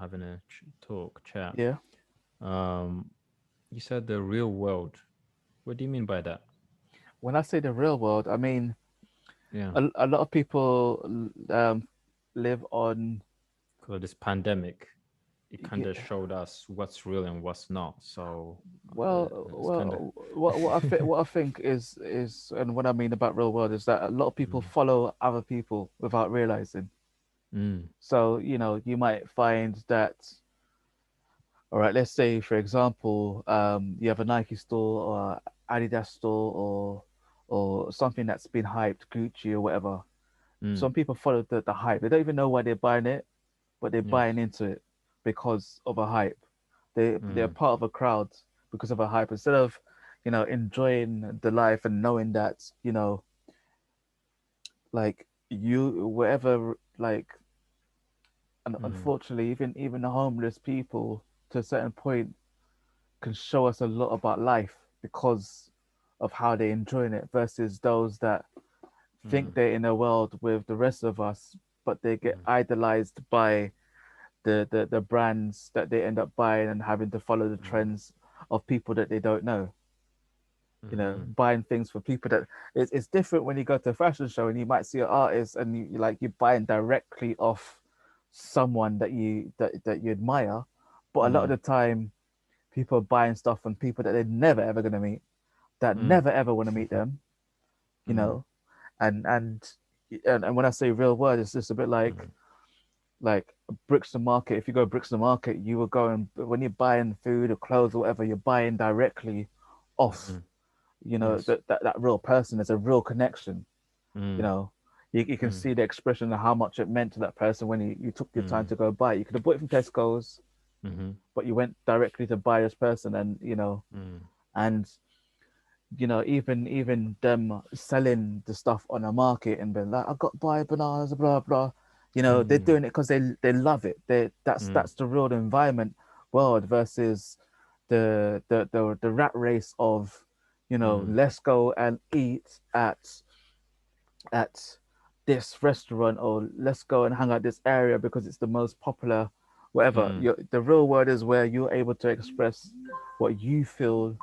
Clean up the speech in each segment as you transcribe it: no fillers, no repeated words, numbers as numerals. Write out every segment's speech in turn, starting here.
having a chat. Yeah. Um, you said the real world. What do you mean by that? When I say the real world, I mean Yeah, a lot of people live on. because of this pandemic, it kind of Yeah, showed us what's real and what's not. So it's kind of what I think and what I mean about real world is that a lot of people mm, follow other people without realizing. mm, So, you might find that, all right, let's say, for example, you have a Nike store or Adidas store or something that's been hyped, Gucci or whatever. mm, Some people follow the hype. They don't even know why they're buying it, but they're yes, buying into it because of a hype. They're mm, part of a crowd because of a hype. Instead of, enjoying the life and knowing that, like you wherever like and mm, unfortunately even the homeless people to a certain point can show us a lot about life because of how they're enjoying it versus those that think mm, they're in a world with the rest of us, but they get mm, idolized by the brands that they end up buying and having to follow the mm, trends of people that they don't know. mm, Buying things for people that it's different when you go to a fashion show and you might see an artist and you're buying directly off someone that you admire, but a lot of mm, the time people are buying stuff from people that they're never ever going to meet, that mm, never ever want to meet them, you mm, know, and and and when I say real world, it's just a bit mm, like bricks and market. If you go bricks and market, you will go and when you're buying food or clothes or whatever, you're buying directly off, mm, yes, that real person. There's a real connection, you mm, know. You can mm, see the expression of how much it meant to that person when you took your time mm, to go buy it. You could have bought it from Tesco's, mm, but you went directly to buy this person and mm, and even them selling the stuff on the market and being like, I got buy bananas, blah blah. They're mm, doing it because they love it. mm, That's the real environment world versus the rat race of, mm, let's go and eat at this restaurant or let's go and hang out this area because it's the most popular, whatever. mm, The real world is where you're able to express what you feel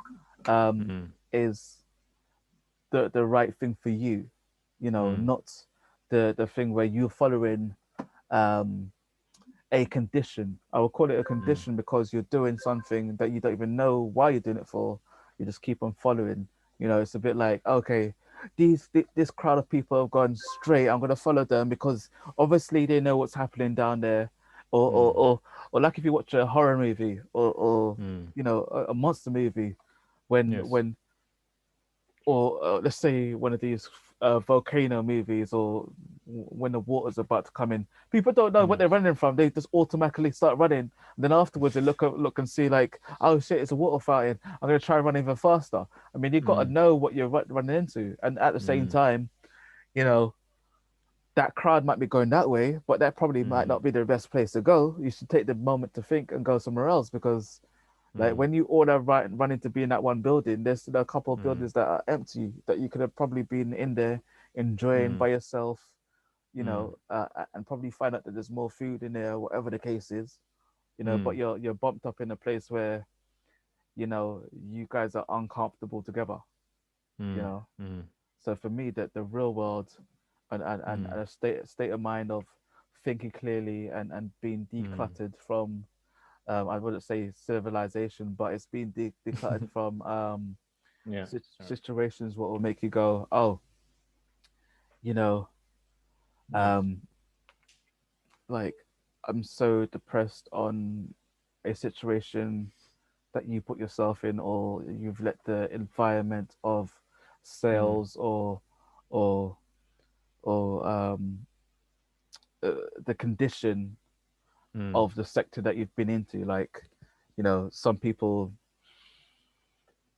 mm, is the right thing for you, mm, not the thing where you're following um, a condition. I will call it a mm, condition because you're doing something that you don't even know why you're doing it for. You just keep on following. It's a bit like, okay, this crowd of people have gone straight. I'm gonna follow them because obviously they know what's happening down there, or or mm, or, or like if you watch a horror movie or mm, a monster movie, when yes, when or let's say one of these volcano movies or when the water's about to come in, people don't know what they're yes, running from. They just automatically start running, and then afterwards they look and see like, oh shit, it's a water fountain, I'm going to try and run even faster. I mean, you've got to mm, know what you're running into, and at the same mm, time, you know that crowd might be going that way, but that probably might mm, not be the best place to go. You should take the moment to think and go somewhere else because like mm, when you order running to be in that one building, there's still a couple of mm, buildings that are empty that you could have probably been in there enjoying mm, by yourself, mm, and probably find out that there's more food in there, whatever the case is, but mm, you're bumped up in a place where you guys are uncomfortable together, you mm, know. mm, So for me, that the real world and mm, a state of mind of thinking clearly and being mm. decluttered from I wouldn't say civilization, but it's been decluttered from Yeah, sorry. situations what will make you go, oh, you know, Yeah. um, like I'm so depressed on a situation that you put yourself in, or you've let the environment of Mm, sales or or the condition mm, of the sector that you've been into. Like, some people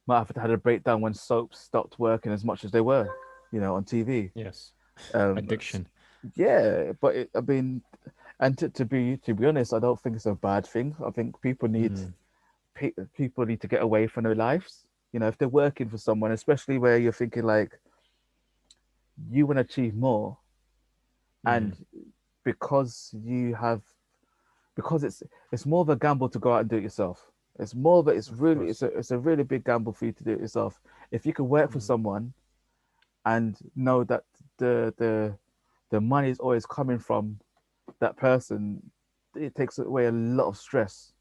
might have had a breakdown when soaps stopped working as much as they were, on TV. yes. Um, Addiction. yeah, but I mean, and to be honest, I don't think it's a bad thing. I think Mm, people need to get away from their lives. If they're working for someone, especially where you're thinking like you want to achieve more, and mm, because you have because it's more of a gamble to go out and do it yourself. It's more of a, it's Of really course. it's a really big gamble for you to do it yourself. If you can work for Mm, someone and know that the the the money is always coming from that person, it takes away a lot of stress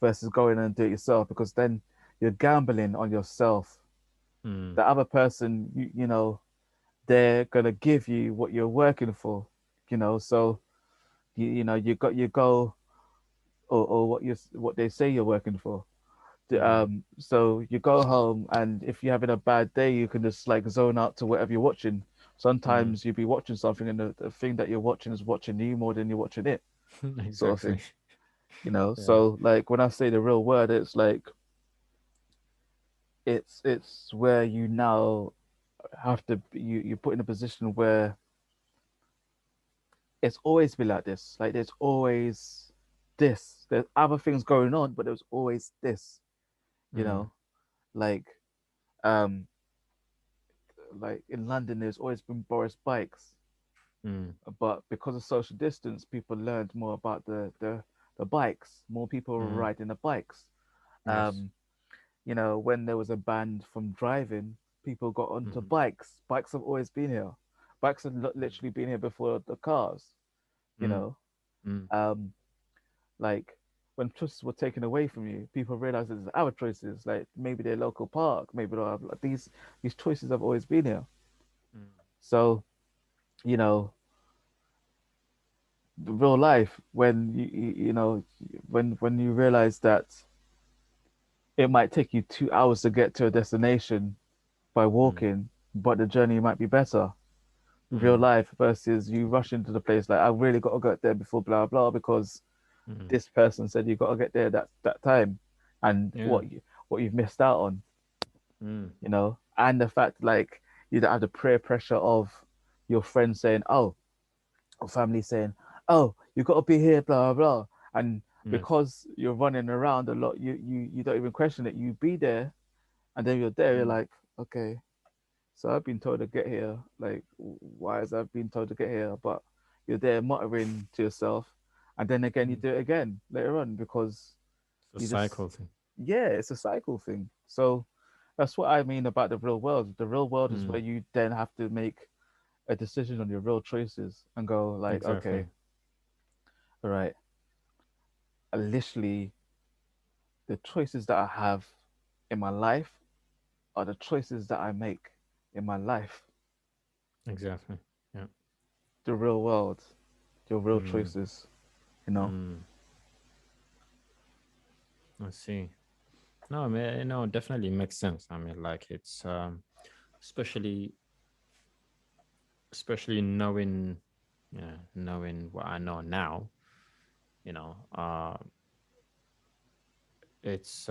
versus going and do it yourself, because then you're gambling on yourself. mm, The other person, you know, they're gonna give you what you're working for, you know. So you know you go, or what they say you're working for. mm, So you go home, and if you're having a bad day, you can just like zone out to whatever you're watching. mm. Sometimes you'll be watching something, and the thing that you're watching is watching you more than you're watching it, sort of Exactly. thing. You know. Yeah. So like when I say the real word, it's like it's where you now have to you put in a position where it's always been like this. Like there's always this. There's other things going on, but there's always this. You Mm, know, like um, like in London, there's always been Boris bikes, mm. but because of social distance, people learned more about the bikes. More people were Mm. riding the bikes. Yes. Um, you know, when there was a ban from driving, people got onto Mm, bikes. Bikes have always been here. Bikes have mm, literally been here before the cars. You mm, know, mm, um, like when choices were taken away from you, people realized that there's our choices. Like maybe their local park, maybe they'll have like, these choices have always been here. mm, So you know, the real life, when you know, when you realize that it might take you 2 hours to get to a destination by mm, walking, but the journey might be better. Real mm, life versus you rush into the place like I really got to get there before blah blah because mm. this person said you got to get there that time, and Yeah. what you've missed out on, Mm, you know, and the fact like you don't have the peer pressure of your friends saying, oh, or family saying, oh, you got to be here, blah blah, and yes. because you're running around a lot, you don't even question it. You be there, and then you're there. You're Mm, like, okay, so I've been told to get here. Like, why has I been told to get here? But you're there muttering to yourself, and then again you mm. do it again later on because It's a you just, cycle thing. yeah, it's a cycle thing. So that's what I mean about the real world. The real world is where Mm, you then have to make a decision on your real choices and go like, exactly. okay, all right, literally the choices that I have in my life are the choices that I make in my life. Exactly. Yeah. The real world, your real Mm, choices, you know. mm. I see. No, I mean, definitely makes sense. I mean, like it's especially especially knowing, yeah, knowing what I know now. You know, it's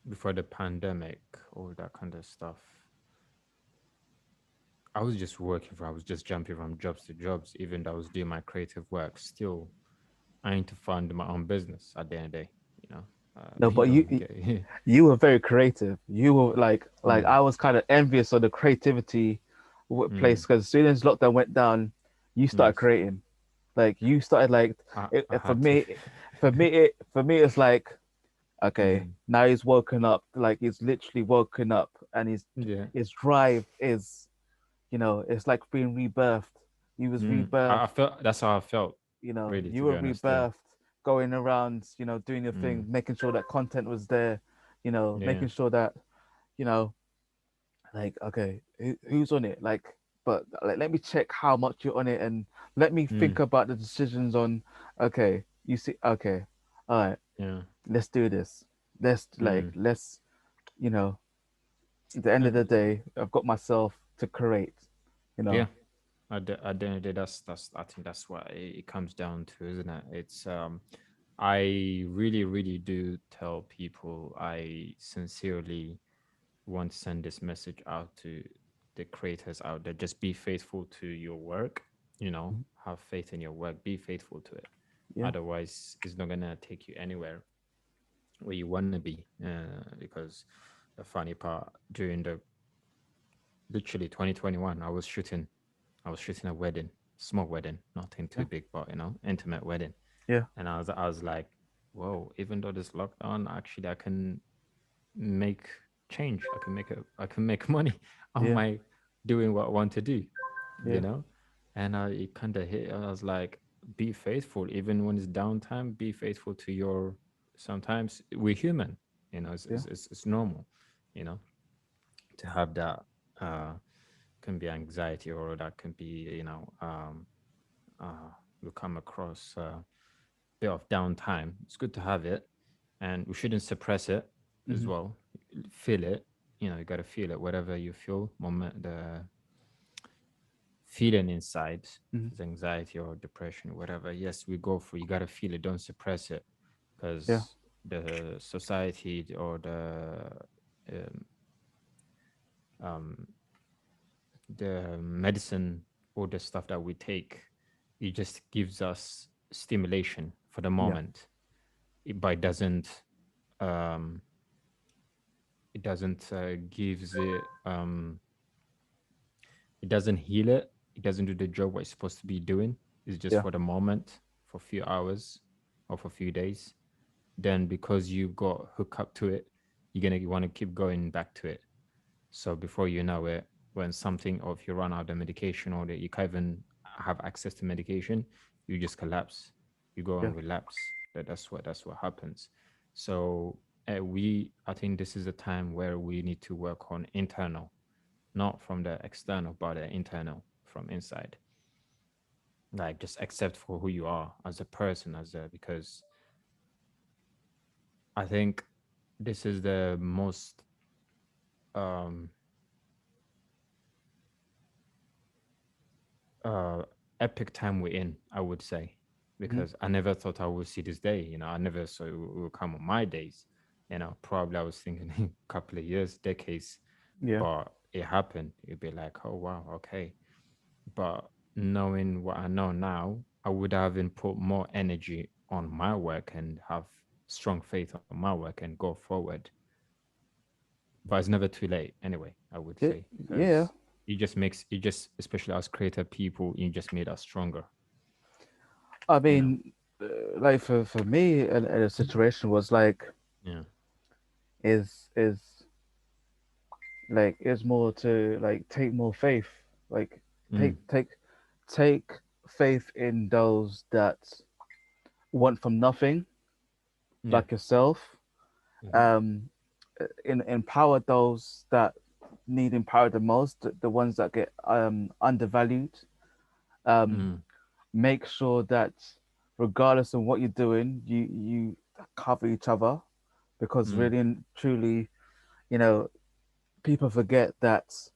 before the pandemic, all that kind of stuff. I was just working for. I was just jumping from jobs to jobs, even though I was doing my creative work. Still, I need to fund my own business at the end of the day. You know, No, you but don't get. you were very creative. You were like mm, I was kind of envious of the creativity place, mm, because as soon as lockdown went down, you started yes, creating. Like you started like I for had to. me, for me it's like okay, Mm, now he's woken up. Like he's literally woken up, and yeah. his drive is, you know, it's like being rebirthed. He was I rebirthed. felt that's how I felt, You know, really, you to be were honest. Yeah. rebirthed, going around, you know, doing your thing, Mm, making sure that content was there, you know, yeah. making sure that, you know, like, okay, who's on it? Like, but like, let me check how much you're on it, and let me think Mm, about the decisions on, okay, you see, okay, all right, yeah. let's do this. Mm. Let's, you know, at the end of And the day, I've got myself to create, you yeah, know. at the end of the day, that's I think that's what it comes down to, isn't it? It's I really, really do tell people I sincerely want to send this message out to the creators out there. Just be faithful to your work, have faith in your work, be faithful to it. Yeah, Otherwise, it's not gonna take you anywhere where you want to be. Because the funny part, during the literally 2021, I was shooting a wedding, small wedding, nothing too yeah, big, but intimate wedding. Yeah. And I was like, whoa, even though this lockdown, actually I can make change. I can make money on Yeah. my doing what I want to do, you Yeah. know? And it kind of hit. I was like, be faithful, even when it's downtime, be faithful to your, sometimes we're human, Yeah. it's normal, you know, to have that, uh, can be anxiety, or that can be, uh, we come across a bit of downtime. It's good to have it, and we shouldn't suppress it as Mm-hmm. well. Feel it, you got to feel it, whatever you feel, the feeling inside, Mm-hmm. is anxiety or depression, whatever. Yes, we go for. You got to feel it. Don't suppress it, Yeah. because the society, or um, um, the medicine, or the stuff that we take, it just gives us stimulation for the Yeah. moment. But um, it doesn't gives it doesn't heal it. It doesn't do the job what it's supposed to be doing. It's just Yeah. for the moment, for a few hours or for a few days. Then because you got hooked up to it, you're gonna want to keep going back to it. So before you know it, when something, or if you run out of medication, or that you can't even have access to medication, you just collapse. You go Yeah. and relapse. That's what happens. So I think this is a time where we need to work on internal, not from the external, but the internal, from inside. Like, just accept for who you are as a person, because I think this is the most um uh epic time we're in, I would say, Mm-hmm. because I never thought I would see this day. I never saw it would come on my days. Probably I was thinking in a couple of years, decades, Yeah. but it happened. You'd be like, oh wow, okay. But knowing what I know now, I would have put more energy on my work and have strong faith on my work and go forward. But it's never too late anyway, I would Yeah. say, Yeah. because it just, especially as creative people, it just made us stronger, I you know. mean, like for me, and the situation was like Yeah. is like is more to like take more faith, like take Mm. take take faith in those that want from nothing, Yeah. like yourself. Mm-hmm. Um, empower those that need empowered the most, the ones that get undervalued. Um, Mm. make sure that regardless of what you're doing, you cover each other, because Mm. really and truly, you know, people forget that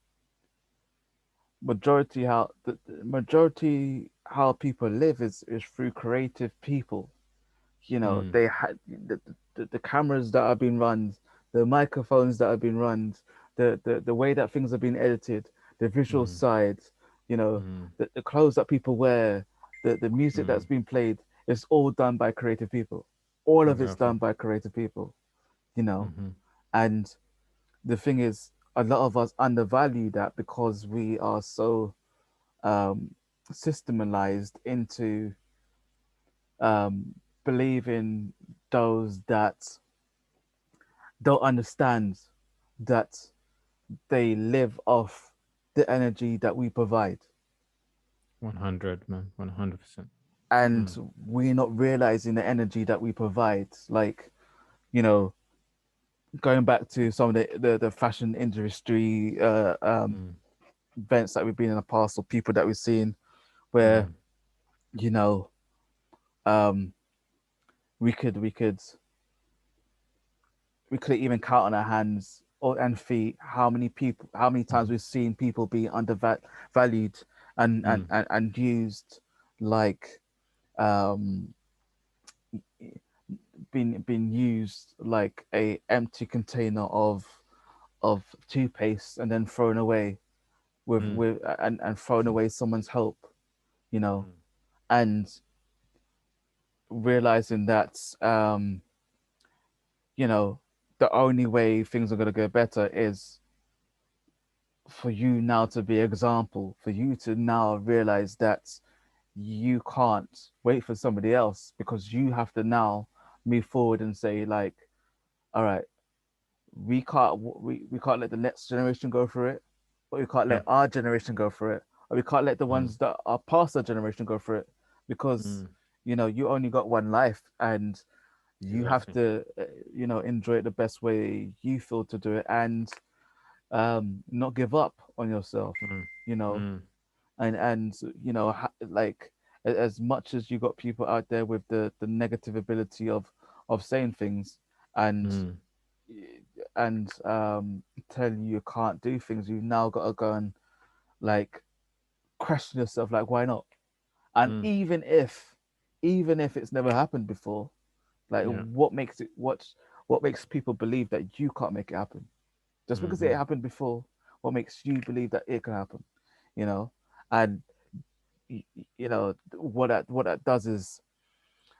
the majority how people live is through creative people. Mm. They had the cameras that have been run, the microphones that have been run, the way that things have been edited, the visual Mm. side, Mm. the clothes that people wear, the music that's Mm. been played. It's all done by creative people. All of it's Exactly. done by creative people. you know Mm-hmm. and the thing is, a lot of us undervalue that because we are so um systematized into um believing those that don't understand that they live off the energy that we provide, 100, man. 100%. and Mm. we're not realizing the energy that we provide. Like, you know going back to some of the fashion industry Mm. events that we've been in the past, or people that we've seen, where Mm. you know um we could we could even count on our hands or and feet how many times Mm. we've seen people be undervalued Mm. and used, like um been used like a empty container of toothpaste, and then thrown away Mm. with and thrown away someone's hope, you know Mm. and realizing that you know the only way things are going to go better is for you now to be example, for you to now realize that you can't wait for somebody else, because you have to now move forward and say like, all right, we can't let the next generation go through it, but we can't let Yep. our generation go through it, or we can't let the Mm, ones that are past our generation go through it, because mm, you only got one life, and you have exactly. to enjoy it the best way you feel to do it, and not give up on yourself, Mm, you know mm, and like, as much as you got people out there with the negative ability of saying things, and mm, tell you can't do things, you've now got to go and like question yourself, like, why not? And mm, even if it's never happened before, like, yeah. what makes people believe that you can't make it happen? Just because it Mm-hmm. happened before, what makes you believe that it can happen? you know and what that does is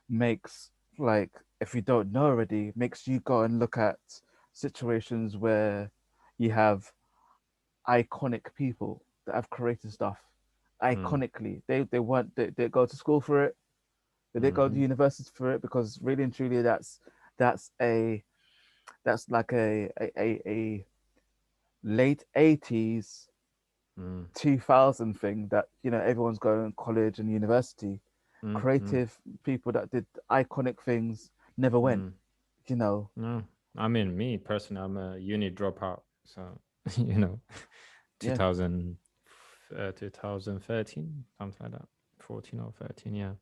makes, like, if you don't know already, makes you go and look at situations where you have iconic people that have created stuff Mm, iconically. They weren't they go to school for it, they didn't go to mm-hmm. university for it, because really and truly that's a that's like a late 80s Mm, 2000 thing, that everyone's going to college and university. mm, mm, Creative people that did iconic things never went. mm. you know No, I mean, me personally, I'm a uni dropout. So, you know, yeah, 2000, 2013, something like that. 14 or 13, yeah.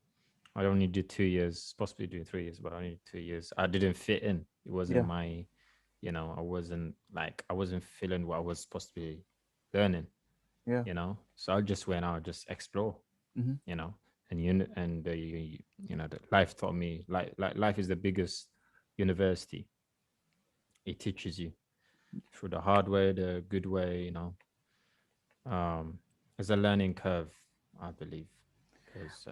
I only did 2 years, possibly doing 3 years, but I only did 2 years. I didn't fit in. It wasn't yeah, my, I wasn't like, I wasn't feeling what I was supposed to be learning, yeah. So I just went out, just explore, Hmm. you know, and the life taught me, like life is the biggest university. It teaches you through the hard way, the good way, it's a learning curve, I believe, because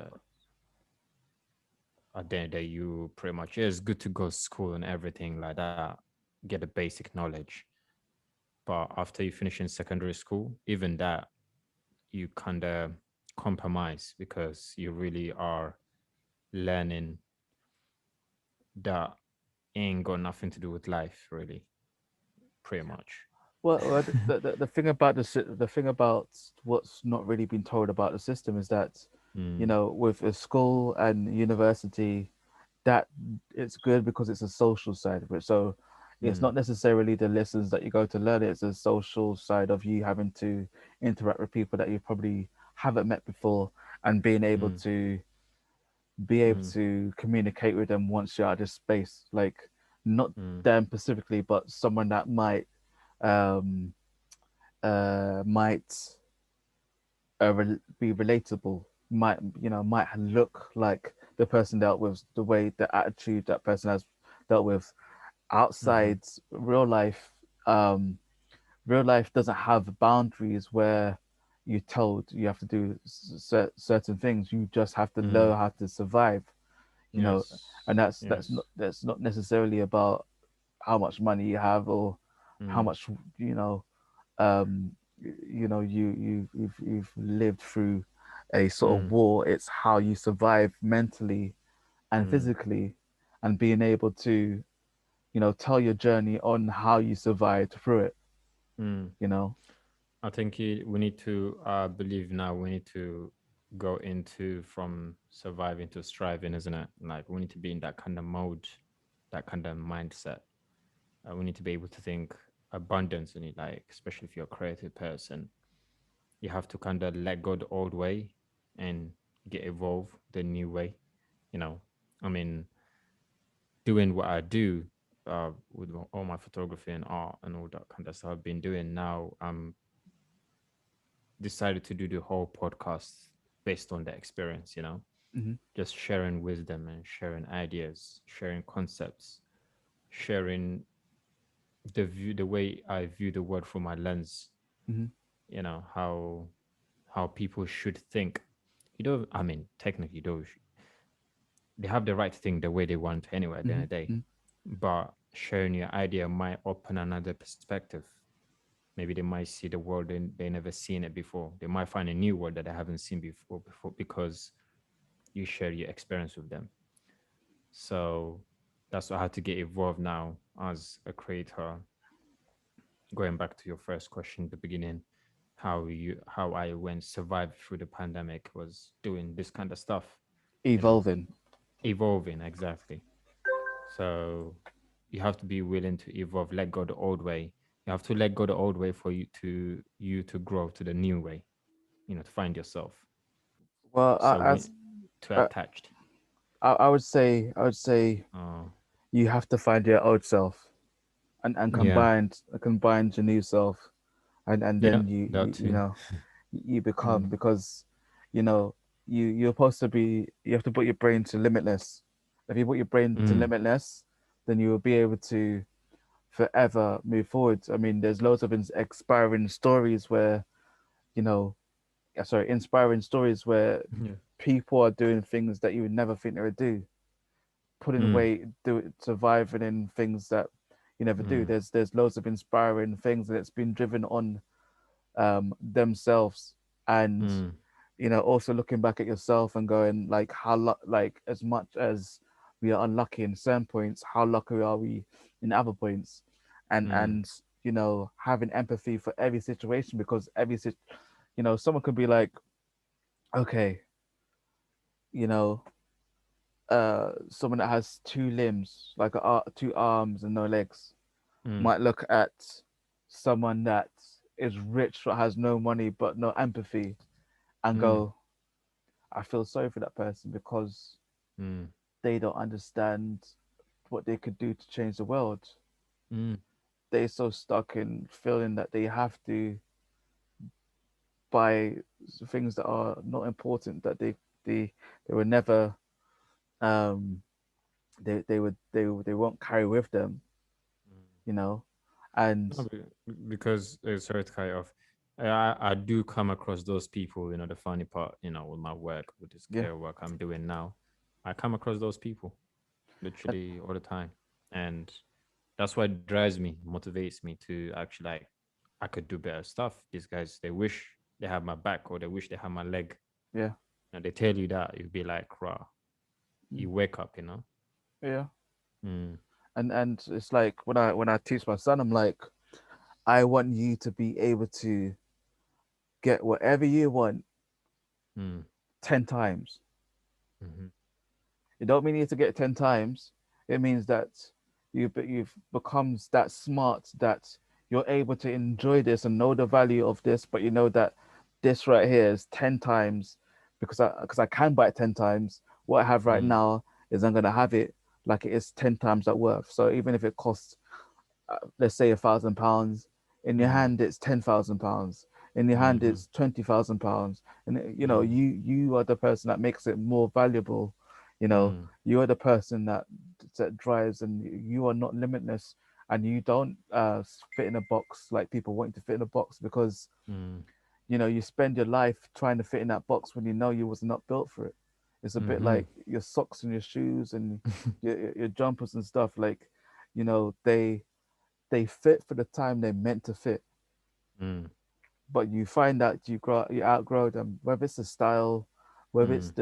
at the end of the day, you pretty much, yeah, it's good to go to school and everything like that, get the basic knowledge. But after you finish in secondary school, even that, you kind of compromise because you really are learning that ain't got nothing to do with life, really, pretty much. Well, the thing about the thing about what's not really been told about the system is that, Mm, with a school and university, that it's good because it's a social side of it. So it's mm, not necessarily the lessons that you go to learn, it's a social side of you having to interact with people that you probably haven't met before, and mm, be able mm, to communicate with them once you're out of this space. Like, not mm, them specifically, but someone that um might be relatable, might look like the person dealt with, the way, the attitude that person has dealt with mm-hmm, outside real life. Real life doesn't have boundaries where you're told you have to do certain things. You just have to mm, learn how to survive, you know yes, and yes, that's not necessarily about how much money you have, or how mm, much you know um you've lived through a sort of mm, war. It's how you survive mentally and mm, physically, and being able to tell your journey on how you survived through it mm. you know I think we need to believe now. We need to go into from surviving to striving, isn't it? Like we need to be in that kind of mode, that kind of mindset. We need to be able to think abundance in it, like especially if you're a creative person, you have to kind of let go the old way and get evolved the new way. You know, I mean, doing what I do with all my photography and art and all that kind of stuff I've been doing now. Decided to do the whole podcast based on the experience, hmm just sharing wisdom and sharing ideas, sharing concepts, sharing the way I view the world through my lens, hmm how people should think. I mean, technically, they have the right to think the way they want anyway at the end hmm of the day. hmm But sharing your idea might open another perspective. Maybe they might see the world they never seen it before. They might find a new world that they haven't seen before because you share your experience with them. So that's how to get evolved now as a creator. Going back to your first question at the beginning, how I went survived through the pandemic was doing this kind of stuff, you know, Evolving. evolving exactly. So you have to be willing to evolve, let go the old way. You have to let go the old way for you to grow to the new way, to find yourself. Well, So we too I, attached. I would say Oh, you have to find your old self and yeah, combine your new self, and yeah, then that you too. know you become, Mm, because you know you're supposed to be, you have to put your brain to limitless. If you put your brain to mm, limitless, then you will be able to forever move forward. I mean, there's loads of inspiring stories where, you know sorry, inspiring stories where yeah, people are doing things that you would never think they would do, putting mm, weight, surviving in things that you never do. mm, There's loads of inspiring things, and it's been driven on themselves. And mm, also looking back at yourself and going like, like, as much as we are unlucky in certain points, how lucky are we in other points? And mm, having empathy for every situation, because someone could be like, okay, you know someone that has two limbs, like two arms and no legs, mm, might look at someone that is rich but has no money but no empathy and mm, go, I feel sorry for that person because mm, they don't understand what they could do to change the world. mm, They're so stuck in feeling that they have to buy things that are not important, that they were never um they won't carry with them, mm. you know and No, because sorry to cut you off. I do come across those people. The funny part, with my work, with this yeah. care work I'm doing now, I come across those people literally all the time, and that's what drives me, motivates me to actually like, I could do better stuff. These guys, they wish they have my back, or they wish they have my leg. Yeah. And they tell you that, you'd be like, raw. Mm. You wake up. Yeah. Mm, And it's like when I teach my son, I'm like, I want you to be able to get whatever you want mm, 10 times. mm, It don't mean you need to get 10 times. It means that you've become that smart that you're able to enjoy this and know the value of this, but you know that this right here is 10 times, because I can buy it 10 times. What I have right mm, now is I'm gonna have it like it is 10 times that worth. So even if it costs, let's say, £1,000, in your mm, hand it's £10,000, in your hand mm, it's £20,000, and mm, you are the person that makes it more valuable. mm, You are the person that drives, and you are not limitless, and you don't fit in a box like people want you to fit in a box, because mm, you spend your life trying to fit in that box when you know you was not built for it. It's a bit mm, like your socks and your shoes and your jumpers and stuff, like, they fit for the time they're meant to fit, mm, but you find out you outgrow them, whether it's the style, whether it's mm,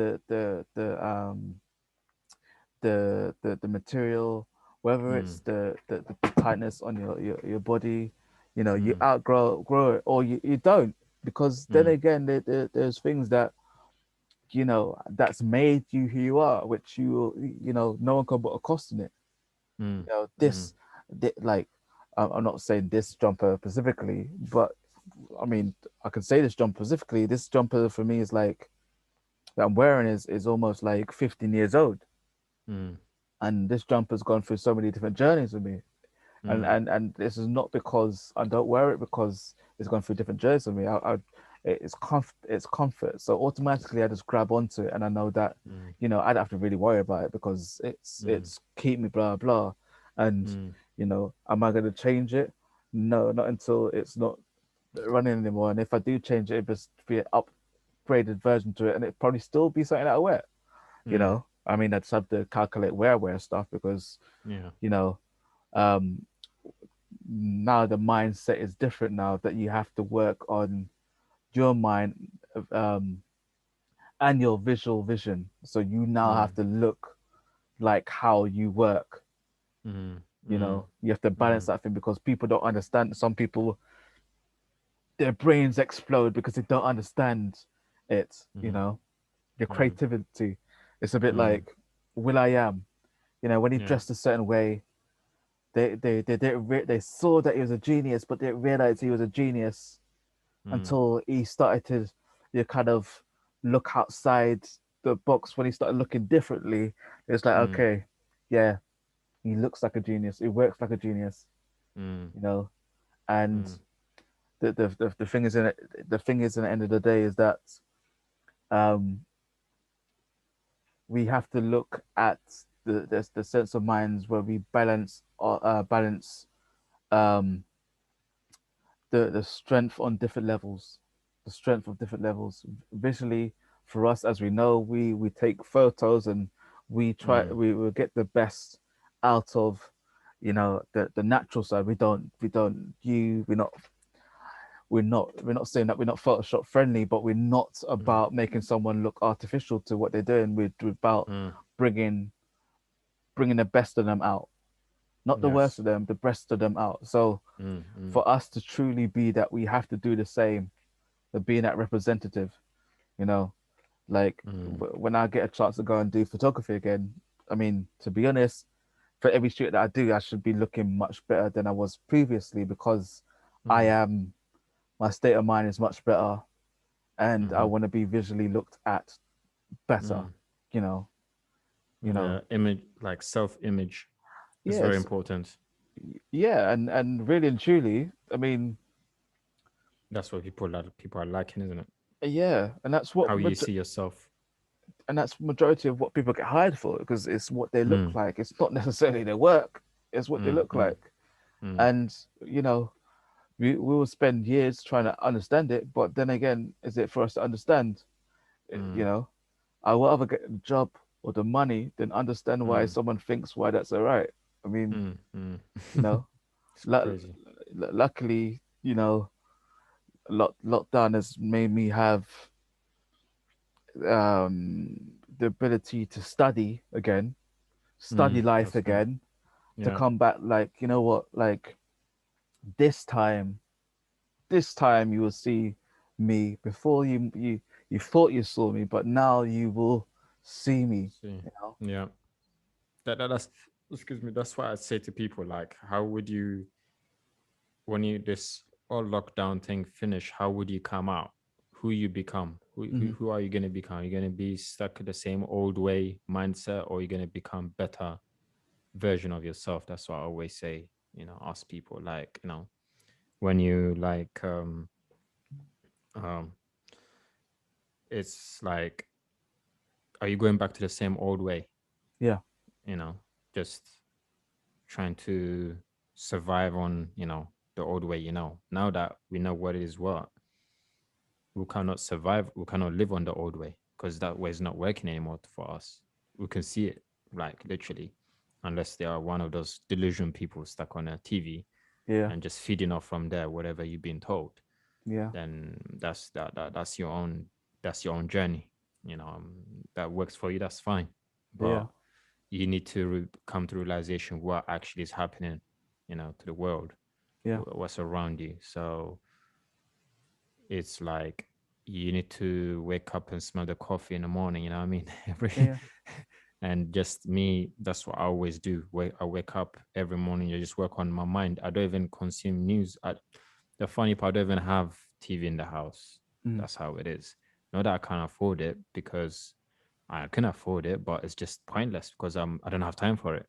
the material, whether it's mm, the tightness on your body. You mm, outgrow it, or you don't, because then mm, again, there's things that's made you who you are, which no one can put a cost in it. mm, mm, This, like, I'm not saying this jumper specifically, but I mean, I can say this jumper specifically. This jumper for me is like, that I'm wearing is almost like 15 years old, mm, and this jumper's gone through so many different journeys with me. And mm, and and this is not because I don't wear it, because it's gone through different journeys with me. It's comfort. So automatically I just grab onto it, and I know that mm, I don't have to really worry about it, because mm, it's keep me blah blah. And mm, am I going to change it? No, not until it's not running anymore. And if I do change it, it'll just be an upgraded version to it, and it probably still be something that I wear. mm. I mean, I just have to calculate where I wear stuff, because Yeah. you know um now the mindset is different, now that you have to work on your mind, um and your visual vision. So you now have mm, to look like how you work. mm, You mm, know, you have to balance mm, that thing because people don't understand. Some people, their brains explode because they don't understand it. You mm, know, your mm, creativity. It's a bit mm, like Will I Am. You know, when he yeah. dressed a certain way, they saw that he was a genius, but they didn't realize he was a genius Mm, until he started to, you kind of look outside the box. When he started looking differently, it's like, mm, okay, yeah, he looks like a genius. He works like a genius, mm, you know. And mm, the thing is, the thing is, at the end of the day, is that um, we have to look at the sense of minds where we balance um, the strength on different levels, the strength of different levels visually. For us, as we know, we take photos and mm, we will get the best out of, you know, the natural side. We don't you we're not saying that we're not Photoshop friendly, but we're not mm, about making someone look artificial to what they're doing. We're about mm. bringing bringing the best of them out, not the worst Yes. of them, the best of them out. So Mm, mm, for us to truly be that, we have to do the same, of being that representative. You know, like mm, when I get a chance to go and do photography again, I mean, to be honest, for every shoot that I do, I should be looking much better than I was previously because I mm, am my state of mind is much better, and I mm-hmm, want to be visually looked at better. mm. You know, you know, Yeah, image, like self-image is very yes, important. yeah, and really and truly, I mean, That's what people are liking, isn't it? yeah, and How you see yourself. that's majority of what people get hired for because it's what they look Mm, like. It's not necessarily their work. It's what they mm, look mm, like. mm, And you know, we will spend years trying to understand it, but then again, is it for us to understand? You mm, know, I will rather get the job or the money than understand why mm, someone thinks why that's all right. I mean, mm, mm. you know, It's lu- crazy. luckily, you know, lockdown has made me have the ability to study again, study life That's good. again, to Yeah. come back like, you know what, like this time, this time you will see me before you thought you saw me, but now you will see me, See. you know. Yeah. That's excuse me. That's why I say to people like, how would you when you this all lockdown thing finish? How would you come out? Who you become? Hmm. Who are you gonna become? You're gonna be stuck in the same old way mindset, or you're gonna become better version of yourself. That's what I always say. Ask people like when you like um it's like, are you going back to the same old way? Yeah. You know, just trying to survive on, the old way, Now that we know what it is, what we cannot survive, we cannot live on the old way because that way is not working anymore for us. We can see it, like literally, unless they are one of those delusion people stuck on a TV Yeah. and just feeding off from there, whatever you've been told. Yeah. Then that's your own journey. That works for you, that's fine. Yeah. But you need to come to realization what actually is happening, to the world, Yeah. what's around you. So it's like you need to wake up and smell the coffee in the morning. You know what I mean? Yeah. And just me, that's what I always do. I wake up every morning. I just work on my mind. I don't even consume news. The funny part, I don't even have TV in the house. Mm. That's how it is. Not that I can't afford it because I can afford it, but it's just pointless because I don't have time for it.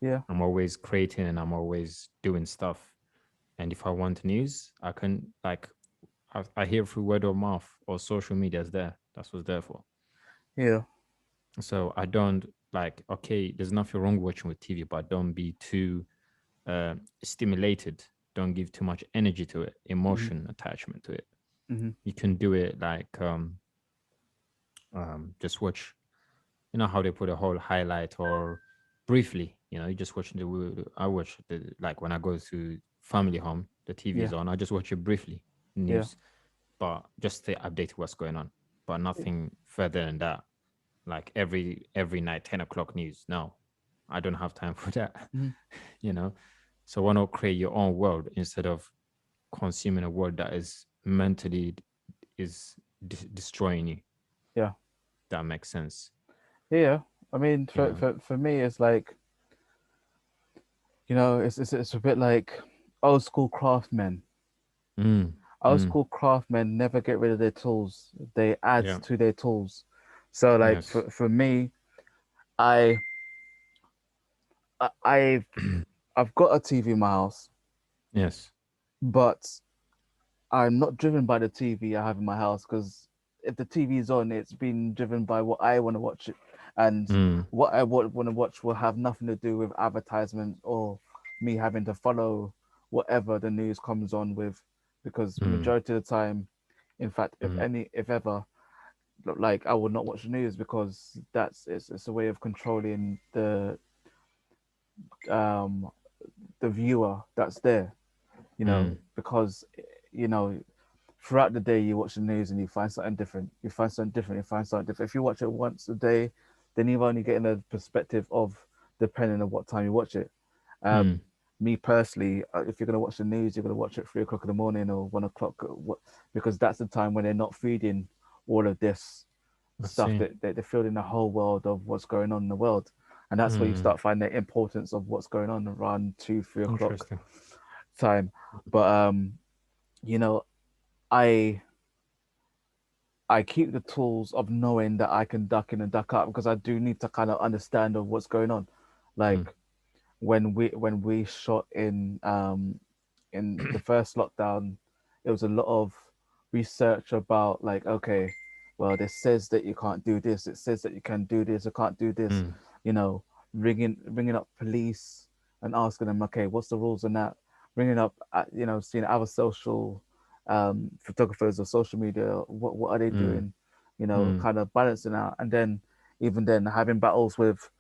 Yeah. I'm always creating and I'm always doing stuff. And if I want news, I can like I hear through word of mouth or social media is there. That's what's there for. Yeah. So I don't like, okay, there's nothing wrong watching with TV, but don't be too stimulated. Don't give too much energy to it, Hmm. emotion attachment to it. Hmm. You can do it like just watch, how they put a whole highlight or briefly, you just watch I watch the, like when I go to family home, the TV Yeah. is on, I just watch it briefly, Yeah. news, but just stay updated what's going on. but nothing further than that. Like every night, 10 o'clock news. No, I don't have time for that. Mhm. you know, so why not create your own world instead of consuming a world that is mentally is destroying you? Yeah, That makes sense. yeah. I mean, You know. for me, it's like, it's a bit like old school craftsmen. Mm, Old mm, school craftsmen never get rid of their tools. They add yeah. to their tools. So like Yes. for me, I I- I've I've got a TV in my house, Yes. but I'm not driven by the TV I have in my house because if the TV is on, it's been driven by what I want to watch it, and Mm, what I want to watch will have nothing to do with advertisements or me having to follow whatever the news comes on with, because mm, majority of the time, in fact, mm, if ever, like I would not watch the news because it's a way of controlling um the viewer that's there, mm, because you know throughout the day you watch the news and you find something different. You find something different. You find something different. If you watch it once a day, then you're only getting a perspective of depending on what time you watch it. mm. Um, Me personally, if you're gonna watch the news, you're gonna watch it 3 o'clock in the morning or 1 o'clock, because that's the time when they're not feeding all of this I stuff, see. that they're feeding the whole world of what's going on in the world, and that's where you Mm, start finding the importance of what's going on around 2, 3 o'clock interesting. time. But you know, I I keep the tools of knowing that I can duck in and duck out because I do need to kind of understand of what's going on. Mm, Like when we shot in the first lockdown, it was a lot of research about like, okay, well, this says that you can't do this, it says that you can do this, I can't do this, mm, you know, ringing up police and asking them, okay, what's the rules on that? Ringing up, seeing other social photographers or social media, what are they mm, doing? mm, Kind of balancing out, and then even then having battles with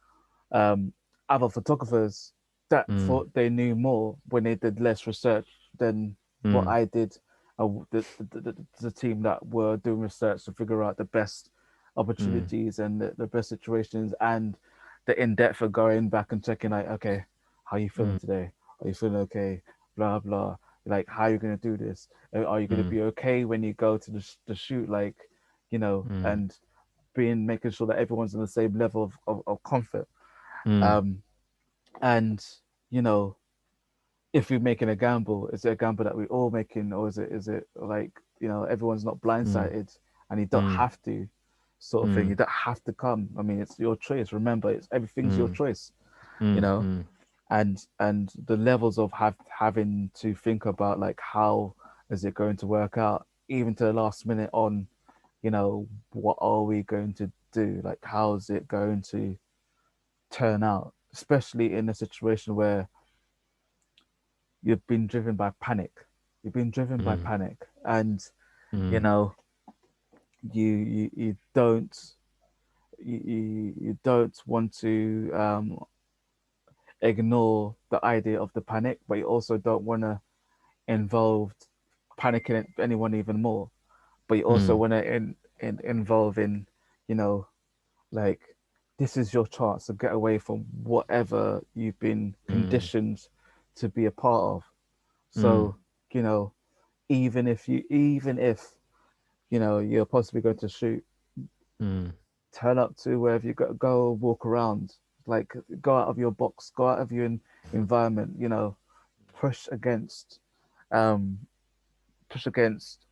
um, other photographers that mm, thought they knew more when they did less research than what mm, I did. The team that were doing research to figure out the best mm, opportunities and the best situations, and the in depth of going back and checking, like, okay, how are you feeling mm, today? Are you feeling okay? Blah blah. Like, how are you gonna do this? Are you gonna mm, be okay when you go to the shoot? Like, mm, and making sure that everyone's on the same level of comfort. mm, Um, and you know, if we're making a gamble, is it a gamble that we're all making, or is it like, everyone's not mm, blindsided and you don't mm, have to, sort of thing. You mm, don't have to come. I mean, it's your choice. Remember, it's everything's your mm, choice. You mm, know, mm, and the levels of having to think about like how is it going to work out, even to the last minute on, what are we going to do? Like, how is it going to turn out, especially in a situation where you've been driven by panic. You've been driven by mm, panic, and you mm, know you don't you don't want to ignore the idea of the panic, but you also don't want to involve panicking anyone even more. But you also mm, want to involve in, you know, like, this is your chance to get away from whatever you've been mm, conditioned to be a part of. mm, So, you know, even if you're possibly going to shoot, mm, turn up to wherever you go walk around, like, go out of your box, go out of your environment, push against um push against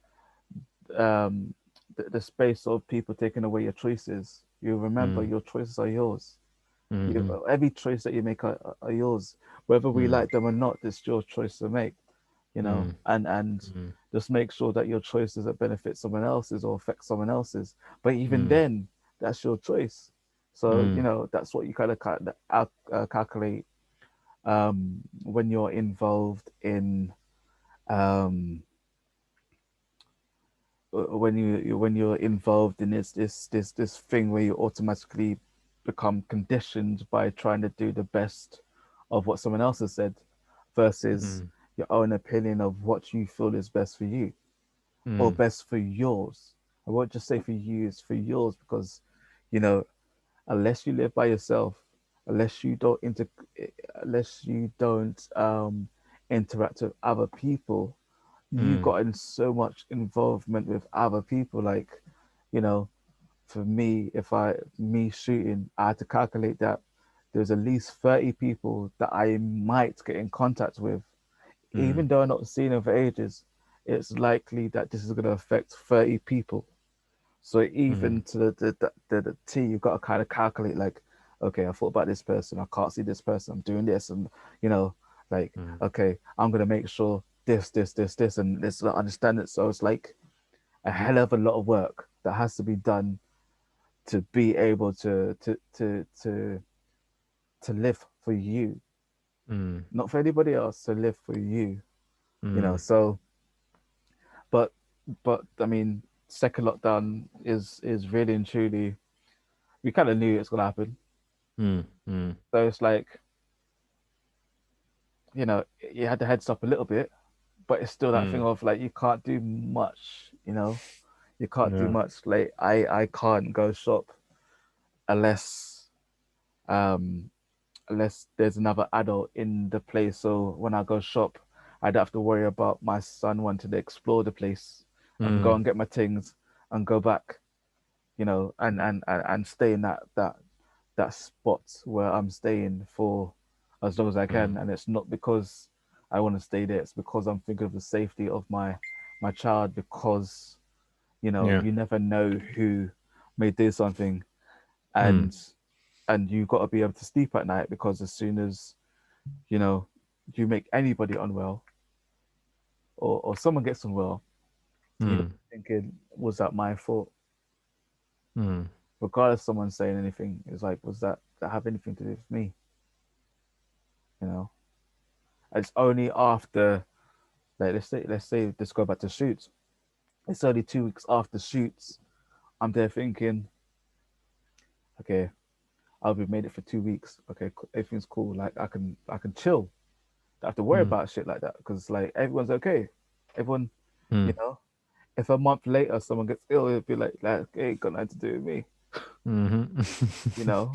the space of people taking away your choices. You remember, mm, your choices are yours. mhm, Every choice that you make are yours, whether we mm, like them or not. It's your choice to make, mm, and mm, just make sure that your choice doesn't benefit someone else's or affect someone else's. But even mm, then, that's your choice. So mm, that's what you kind of calculate when you're involved in um, when you're involved in this thing where you automatically become conditioned by trying to do the best of what someone else has said versus mm, your own opinion of what you feel is best for you or mm, best for yours. I won't just say for you, it's for yours because, you know, unless you live by yourself, unless you don't inter, unless you don't interact with other people, you Mm. got in so much involvement with other people. Like, you know, for me, if I me shooting, I had to calculate that there's at least 30 people that I might get in contact with, Mm. even though I'm not seeing them for ages. It's likely that this is going to affect 30 people. So Mm. even to the T, you've got to kind of calculate like, okay, I thought about this person. I can't see this person. I'm doing this, and you know, like, Mm. okay, I'm gonna make sure this, and this. I understand it. So it's like a hell of a lot of work that has to be done to be able to live for you, Mm. not for anybody else. To live for you, you know. Mm. So, but I mean, second lockdown is really and truly. We kind of knew it's gonna happen. Mm. Mm. So it's like, you know, you had the heads up a little bit, but it's still that thing Mm. of like you can't do much, you know. You can't do Yeah. much. Like I can't go shop unless um unless there's another adult in the place. So when I go shop, I don't have to worry about my son wanting to explore the place. I can go Mm. and get my things and go back, you know, and stay in that spot where I'm staying for as long as I can. Mm. And it's not because I want to stay there. It's because I'm thinking of the safety of my child. Because you know Yeah. you never know who may do something, Mm. and you got to be able to sleep at night because as soon as you know you make anybody unwell or someone gets unwell, you got Mm. to be thinking, was that my fault? Mm. Regardless of someone saying anything, it's like, was that have anything to do with me? You know, it's only after, like, let's go back to shoots. It's only 2 weeks after shoots. I'm there thinking, okay, I'll be made it for 2 weeks. Okay, everything's cool. Like I can chill. Don't have to worry Mm. about shit like that because like everyone's okay. Everyone, you Mm. know. If a month later someone gets ill, it'd be like it ain't got nothing to do with me. Mhm. You know,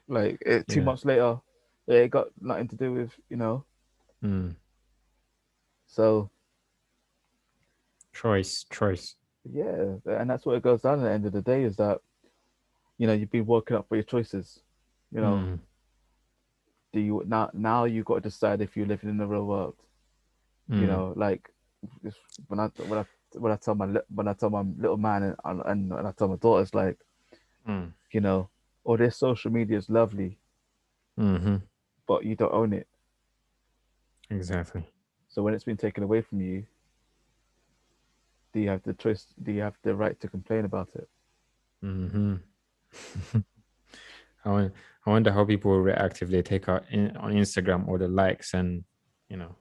like 2 months Yeah. later, it ain't got nothing to do with Mm. So Choice. yeah, and that's what it goes down at the end of the day is that you've been working up for your choices. You know, Mm. do you now you got to decide if you're living in the real world. Mm. Like if, when I tell my little man and when I tell my daughters like Mm. you know, oh, this social media is lovely, Mhm. but you don't own it. Exactly. So when it's been taken away from you, do you have the choice? Do you have the right to complain about it? Mhm. I won- I wonder how people will react if they take out on Instagram or the likes and you know.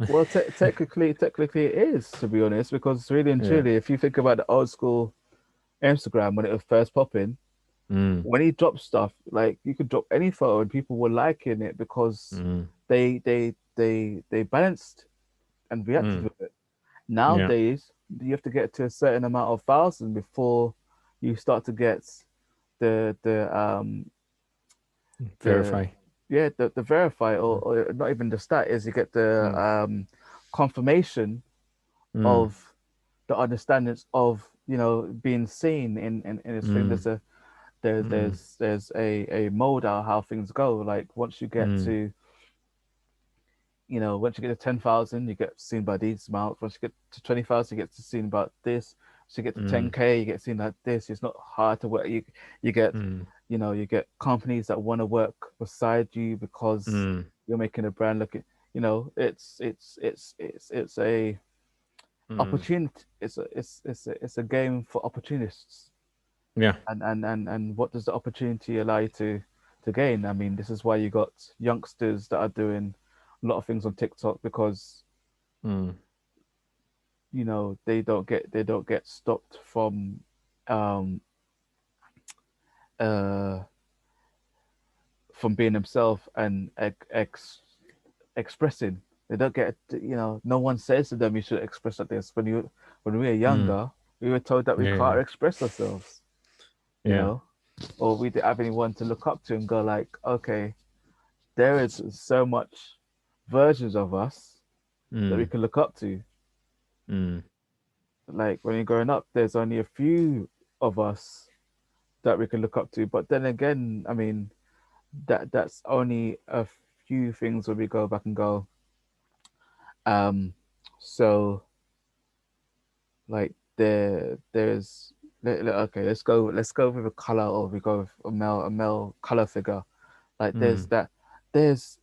Well, technically, it is to be honest, because really and Yeah. truly, if you think about the old school Instagram when it was first popping, Mm. when he dropped stuff, like you could drop any photo and people were liking it because Mm. they balanced and reacted Mm. with it. Yeah. Nowadays, you have to get to a certain amount of thousand before you start to get the the um the Verify. the verify Mm. or not even the stat is you get the Mm. confirmation Mm. of the understandings of being seen in this thing. Mm. There's a there's Mm. there's there's a mode out how things go. Like Mm. once you get to 10,000, you get seen by these amounts. Once you get to 20,000, you get seen about this. So you get to Mm. 10K, you get seen like this. It's not hard to work. You get Mm. you get companies that want to work beside you because Mm. you're making a brand look. It's a Mm. opportunity. It's a game for opportunists. Yeah. And what does the opportunity allow you to gain? I mean, this is why you got youngsters that are doing a lot of things on TikTok because Mm. they don't get stopped um uh from being themselves and expressing. They don't get no one says to them you should express like this when we were Mm. younger. We were told that we Yeah. can't express ourselves, you Yeah. know, or we didn't have anyone to look up to and go like, okay, there is so much versions of us that we Mm. can look up to. Mm. Like when you're growing up, there's only a few of us that we can look up to. But then again, I mean, that's only a few things where we go back and go. Um, so like there's okay, let's go with a color, or we go with a male color figure. Like there's Mm. that there's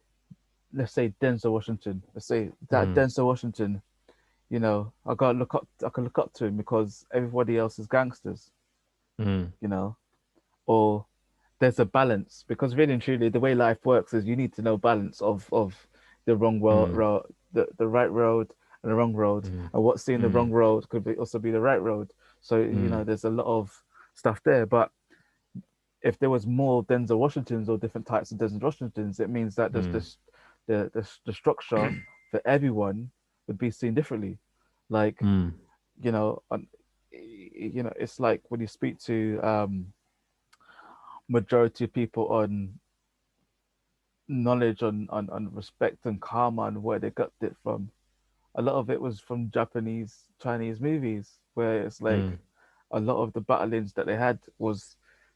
let's say Denzel Washington. Let's say that Mm. Denzel Washington. I can look up to him because everybody else is gangsters. Mm. You know, or there's a balance because really and truly the way life works is you need to know balance of the wrong Mm. road, the right road and the wrong road, Mm. and what's in the wrong Mm. road could also be the right road. So Mm. there's a lot of stuff there. But if there was more Denzel Washingtons or different types of Denzel Washingtons, it means that there's Mm. this the structure for everyone would be seen differently. Like Mm. you know, it's like when you speak to majority of people on knowledge on respect and karma and where they got it from. A lot of it was from Japanese, Chinese movies, where it's like Mm. a lot of the battlings that they had was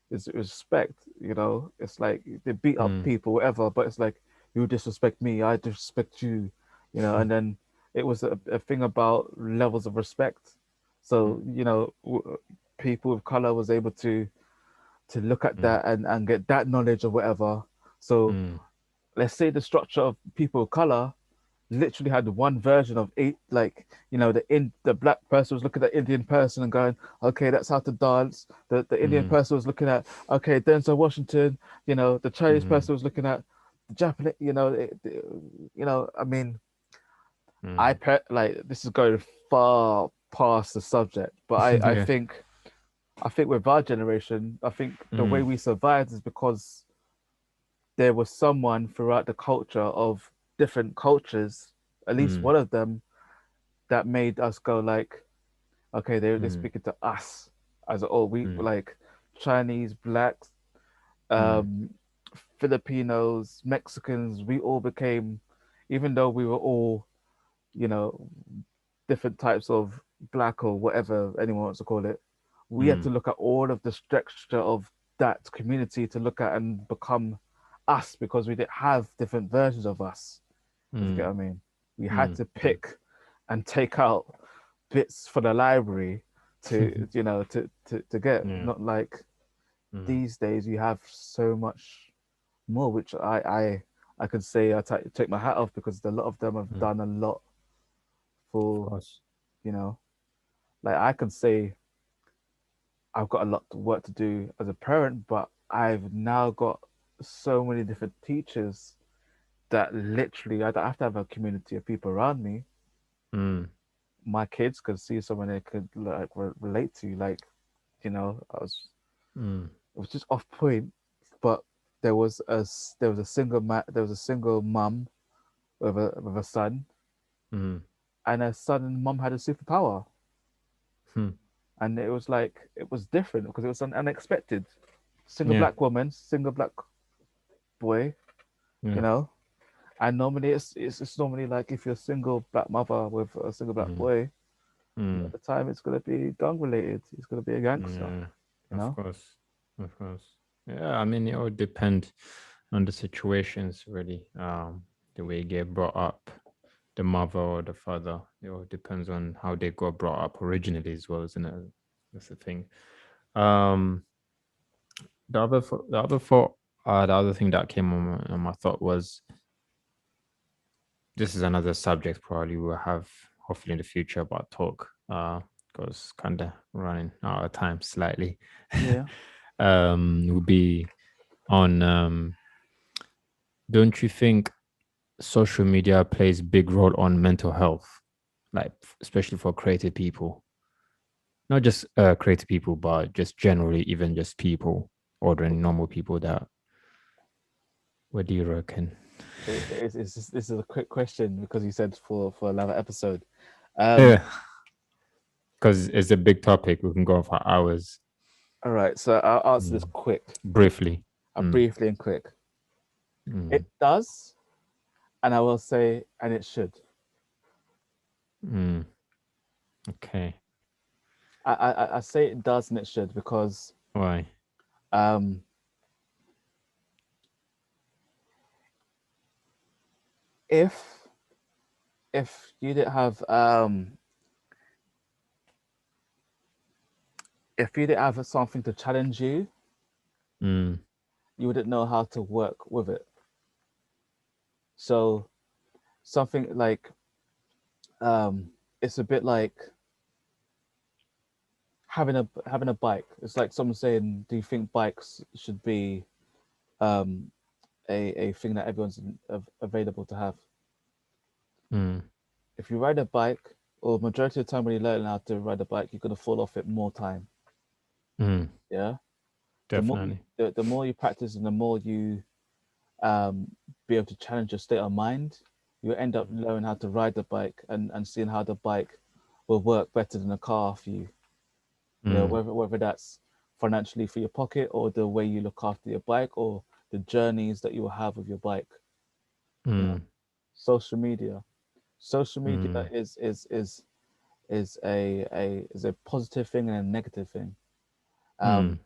is respect. It's like they beat up Mm. people, whatever, but it's like you disrespect me, I disrespect you, and then it was a thing about levels of respect. Mm. So people of color was able to look at Mm. that and get that knowledge or whatever. So Mm. let's say the structure of people of color literally had one version of it, like the black person was looking at the Indian person and going, okay, that's how to dance. The Indian Mm. person was looking at, okay, Denzel Washington. The Chinese Mm. person was looking at the Japanese. I mean, Mm. like this is going far past the subject, but Yeah. I think with our generation, I think the way Mm. we survived is because there was someone throughout the culture of different cultures, at least Mm. one of them, that made us go like, okay, they're Mm. speaking to us as all we Mm. like Chinese, blacks, Mm. um, Filipinos, Mexicans. We all became, even though we were all, you know, different types of black or whatever anyone wants to call it. We had to Mm. look at all of the structure of that community to look at and become us because we didn't have different versions of us. If you get Mm. what I mean, we had Mm. to Mm. pick and take out bits for the library to get. Yeah. Not like Mm. these days you have so much more, which I could say take my hat off because a lot of them have Mm. done a lot Of for course. you know like I can say I've got a lot of work to do as a parent, but I've now got so many different teachers that literally I don't have to have a community of people around me. Mm. My kids could see someone they could like relate to. Like, Mm. it was just off point, but there was a single mum with a son, Mm. and her son and mum had a superpower, Mm. and it was like it was different because it was unexpected. Single Yeah. black woman, single black boy, you Yeah. know. And normally it's normally like if you're a single black mother with a single black Mm. boy, at Mm. the time it's gonna be gang related. He's gonna be a gangster, Yeah. you Of know. course. Of course. Yeah. I mean, it all depend on the situations, really. The way you get brought up, the mother or the father. It all depends on how they got brought up originally as well, isn't it? That's the thing. Um, the other thing that came on my thought was this is another subject probably we'll have hopefully in the future about talk. Because kind of running out of time slightly. Yeah, Will be on. Don't you think social media plays big role on mental health, like especially for creative people? Not just creative people, but just generally, even just people, ordinary normal people. That what do you reckon? this is a quick question because you said for another episode. Um, Yeah. because it's a big topic. We can go on for hours. All right, so I'll answer this Mm. quick, Briefly. Mm. briefly and quick. It Mm. does, and I will say, and it should. Mm. Okay. I say it does and it should because Why? um, if you didn't have if you didn't have something to challenge you, Mm. you wouldn't know how to work with it. So something like it's a bit like having a bike. It's like someone saying, "Do you think bikes should be um, a thing that everyone's available to have?" Mm. If you ride a bike, or majority of the time when you learn how to ride a bike, you're gonna fall off it more time. Mm. Yeah. Definitely. The more you practice and the more you um, be able to challenge your state of mind, you end up learning how to ride the bike and seeing how the bike will work better than a car for you. You know, Mm. whether that's financially for your pocket or the way you look after your bike or the journeys that you will have with your bike. You know, Mm. social media. Social media Mm. is a positive thing and a negative thing. Mm. Um,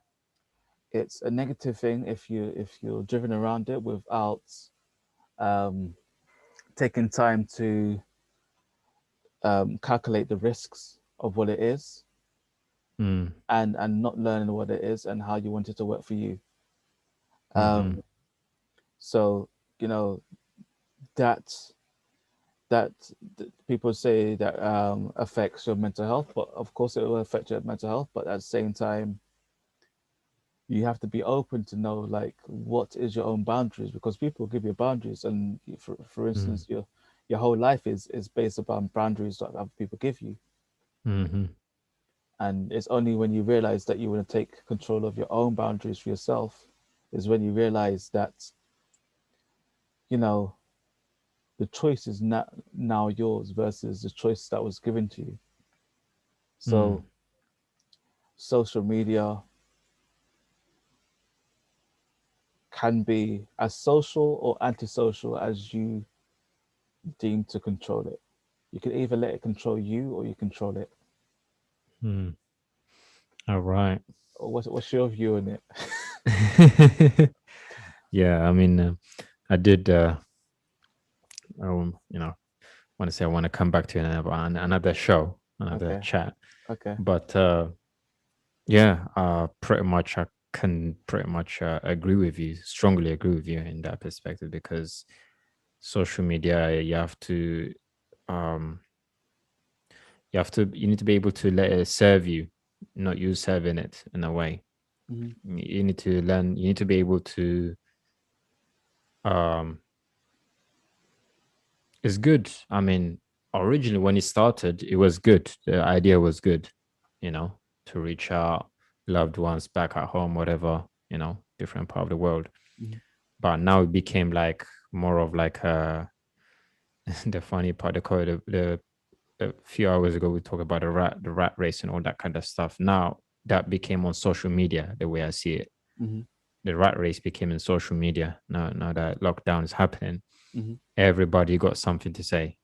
it's a negative thing if you're driven around it without um, taking time to calculate the risks of what it is Mm. and not learning what it is and how you want it to work for you. Mm-hmm. Um, so you know that that people say that affects your mental health, but of course it will affect your mental health. But at the same time, you have to be open to know like what is your own boundaries because people give you boundaries, and for Mm. instance, your whole life is based upon boundaries that other people give you. Mm-hmm. And it's only when you realize that you want to take control of your own boundaries for yourself is when you realize that, you know, the choice is not now yours versus the choice that was given to you. Mm. So social media can be as social or antisocial as you deem to control it. You can either let it control you or you control it. Mm. All right. What's your view on it? Yeah, I mean, I did. Want to say I want to come back to another show, another Okay, chat, okay. but yeah, pretty much I can pretty much agree with you, strongly agree with you in that perspective because social media, um, you need to be able to let it serve you, not you serving it in a way. Hmm. You need to learn. You need to be able to um it's good. I mean, originally when it started, it was good. The idea was good, you know, to reach out loved ones back at home, whatever, different part of the world. Hmm. But now it became like more of like the funny part. They call it the a few hours ago we talked about the rat race and all that kind of stuff. Now that became on social media. The way I see it, Hmm. the rat race became in social media. Now that lockdown is happening, Hmm. everybody got something to say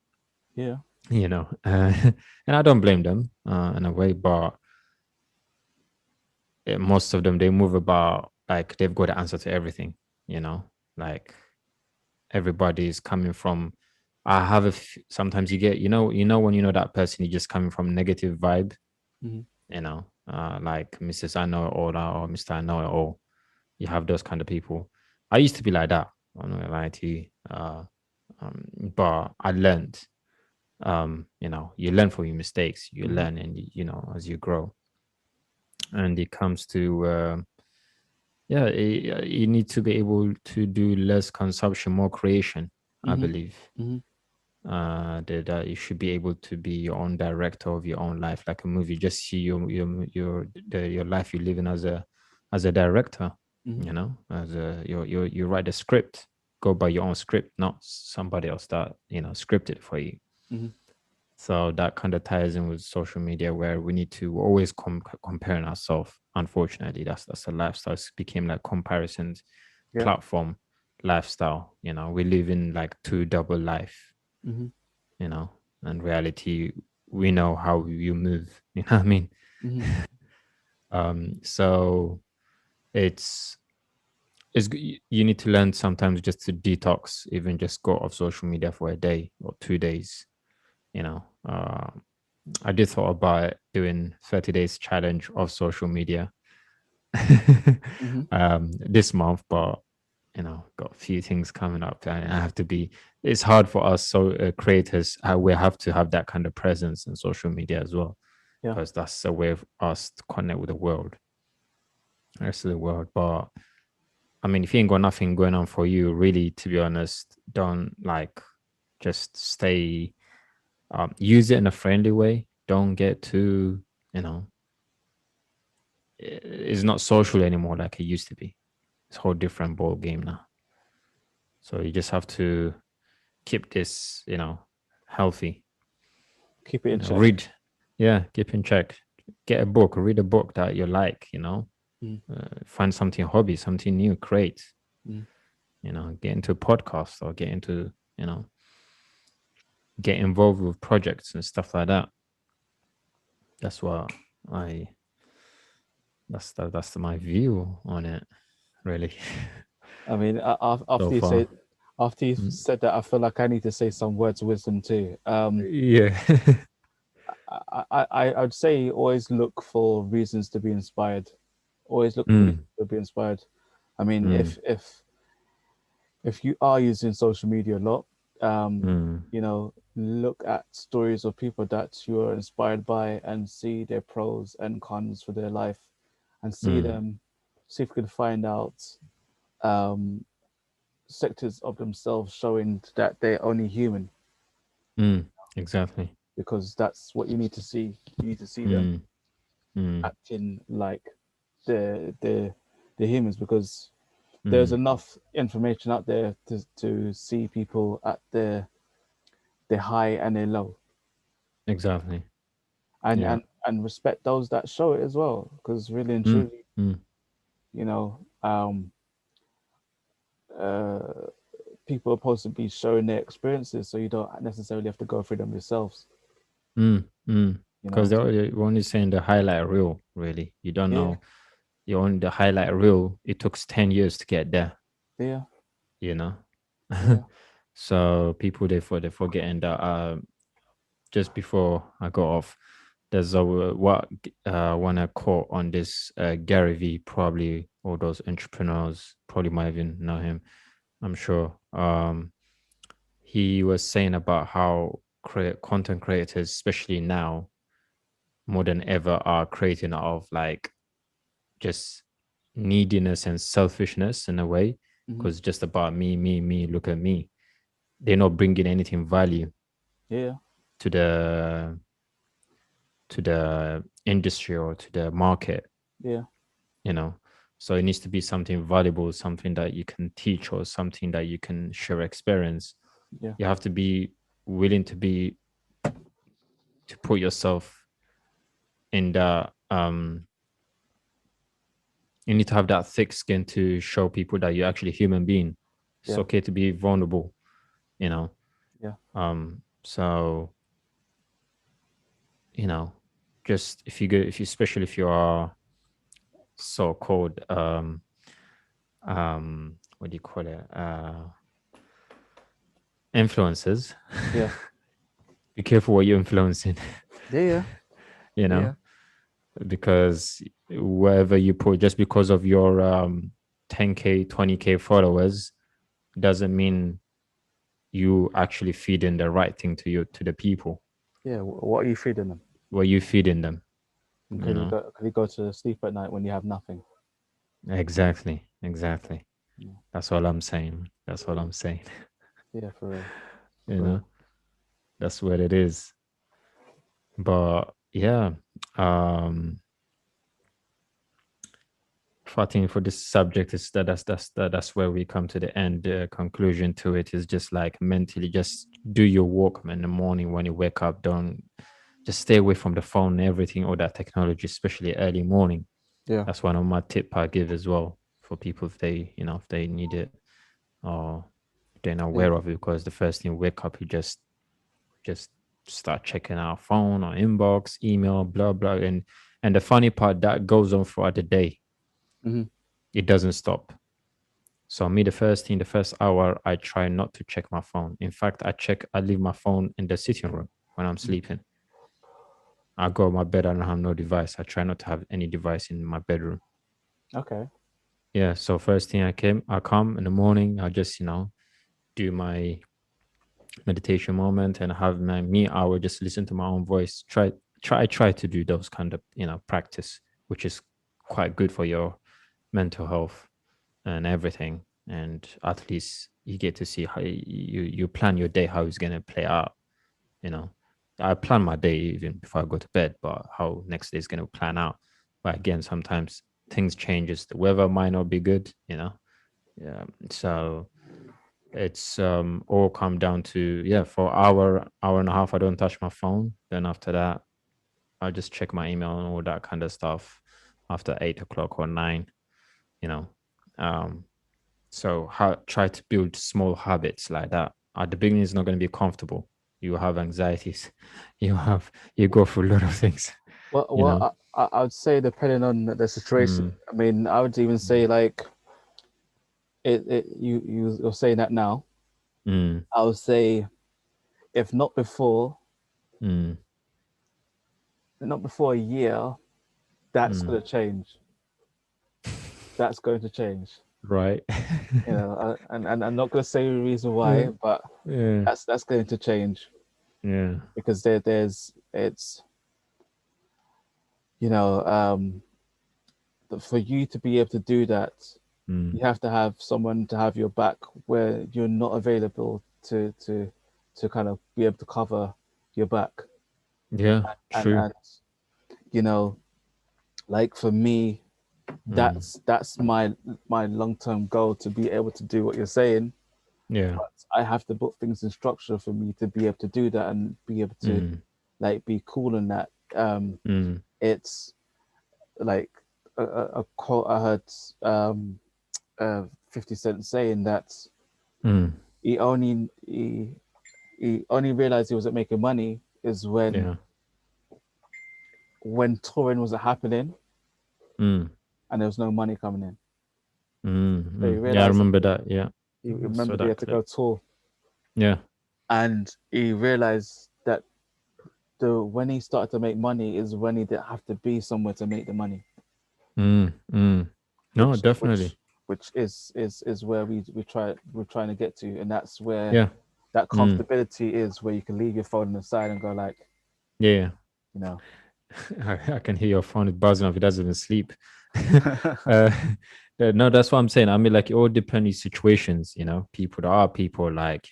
Yeah. and I don't blame them in a way, but most of them they move about like they've got the answer to everything, you know, like everybody's coming from. Sometimes you get, when that person is just coming from negative vibe, Hmm. like Mrs. I know it all or Mr. I know it all. You have those kind of people. I used to be like that. I'm not gonna lie to you, but I learned. You learn from your mistakes. You Hmm. learn, and as you grow. And it comes to yeah, you need to be able to do less consumption, more creation. I Hmm. believe Hmm. that you should be able to be your own director of your own life, like a movie. Just see your life you live in as a director. Hmm. As you write a script, go by your own script, not somebody else that script it for you. Hmm. So that kind of ties in with social media, where we need to always comparing ourselves. Unfortunately, that's a lifestyle. It became like comparisons Yeah. platform lifestyle. We live in like two double life. Mm-hmm. You know, and reality, we know how you move. You know what I mean? Mm-hmm. So it's you need to learn sometimes just to detox, even just go off social media for a day or 2 days. You know, I did thought about doing 30 days challenge of social media Mm-hmm. this month, but got a few things coming up, and I have to be. It's hard for us, so creators, we have to have that kind of presence in social media as well, Yeah. because that's a way of us to connect with the world, the rest of the world. But I mean, if you ain't got nothing going on for you, really, to be honest, don't like just stay. Use it in a friendly way. Don't get too, you know, it's not social anymore like it used to be. It's a whole different ball game now. So you just have to keep this, healthy. Keep it in check. Read, yeah, keep in check. Get a book, read a book that you like. Mm. Find something hobby, something new, create. Mm. Get into a podcast or you know, get involved with projects and stuff like that. That's what I. That's my view on it, really. I mean, So after you far. say, after you Mm. said that, I feel like I need to say some words of wisdom too. Yeah. I'd say always look for reasons to be inspired. Always look for reasons Mm, to be inspired. I mean, mm, if you are using social media a lot, mm, look at stories of people that you are inspired by and see their pros and cons for their life, and mm, see if you can find out um, sectors of themselves showing that they're only human, mm. Exactly. because that's what you need to see. You need to see them Mm, mm, acting like the humans, because there's mm. enough information out there to see people at their high and their low, Exactly. and Yeah. respect those that show it as well, because really and Mm, truly, mm, you know um uh people are supposed to be showing their experiences, so you don't necessarily have to go through them yourselves. mm, mm. Because So they're only saying the highlight reel, really. You don't yeah, know. You're on the highlight reel. It took 10 years to get there, yeah, you know? yeah, So people, they're forgetting that just before I go off, there's a what when I quote on this Gary V, probably all those entrepreneurs probably might even know him. I'm sure. He was saying about how content creators, especially now, more than ever, are creating out of like just neediness and selfishness in a way, hmm, because it's just about me, me, me. Look at me. They're not bringing anything value yeah, to the industry or to the market, yeah, you know. So it needs to be something valuable, something that you can teach or something that you can share experience. yeah, You have to be willing to put yourself in the you need to have that thick skin to show people that you're actually a human being. It's yeah, okay to be vulnerable, you know. yeah, So you know, just if you go, if you, especially if you are so-called what do you call it, influencers, yeah, be careful what you're influencing. yeah, you know, yeah, because wherever you put, just because of your 10K 20K followers, doesn't mean you actually feeding the right thing to the people. yeah. What are you feeding them? What you feeding them, And you know. can you go to sleep at night when you have nothing? Exactly. Yeah, That's all I'm saying. That's all I'm saying. yeah, for real, you for real. know, that's what it is. But yeah, um I think for this subject is that's where we come to the end conclusion to it is just like mentally just do your work in the morning when you wake up. Don't just stay away from the phone and everything or that technology, especially early morning. Yeah. That's one of my tip I give as well for people if they if they need it or they're not Yeah. aware of it because the first thing you wake up you just start checking our phone or inbox, email, blah blah, and the funny part that goes on throughout the day. Hmm. It doesn't stop. So me, the first thing, the first hour, I try not to check my phone. In fact, I leave my phone in the sitting room when I'm sleeping. I go to my bed, I don't have no device. I try not to have any device in my bedroom. Okay. Yeah. So first thing I come in the morning, I just, do my meditation moment and have my me hour, just listen to my own voice. Try to do those kind of, practice, which is quite good for your mental health and everything. And at least you get to see how you plan your day, how it's gonna play out. You know, I plan my day even before I go to bed, but how next day is gonna plan out. But again, sometimes things changes. The weather might not be good. Yeah. So it's all come down to for hour and a half I don't touch my phone. Then after that, I just check my email and all that kind of stuff after 8 o'clock or 9. You know, um, So try to build small habits like that. At the beginning, it's not going to be comfortable. You have anxieties. You go through a lot of things. Well, You know. I would say depending on the situation. Mm, I mean, I would even say mm, like you're saying that now. mm, I would say if mm, not before a year, that's mm. going to change. That's going to change. Right. And I'm not going to say the reason Yeah. why, but Yeah. that's going to change Yeah. because there's it's you know for you to be able to do that, Mm. you have to have someone to have your back where you're not available to kind of be able to cover your back Yeah. True. and you know like for me Mm. that's my long-term goal to be able to do what you're saying, Yeah. but I have to put things in structure for me to be able to do that and be able to Mm. like be cool in that. Mm. It's like a quote I heard 50 Cent saying that Mm. he only he only realized he wasn't making money is Yeah. when touring wasn't happening Mm. and there was no money coming in. Mm. So he Mm. Yeah, I realized remember that. Yeah. he I saw remembered he that had to go clip. tour, Yeah. and he realized that the when he started to make money is when he didn't have to be somewhere to make the money, Mm. Mm. No, which definitely. is where we're trying to get to, and that's where Yeah. that Mm. comfortability is where you can leave your phone on the side and go like, Yeah. you know, I can hear your phone is buzzing off. It doesn't even sleep. uh, no, that's what I'm saying. I mean, like, it all depends on situations, People, there are people like,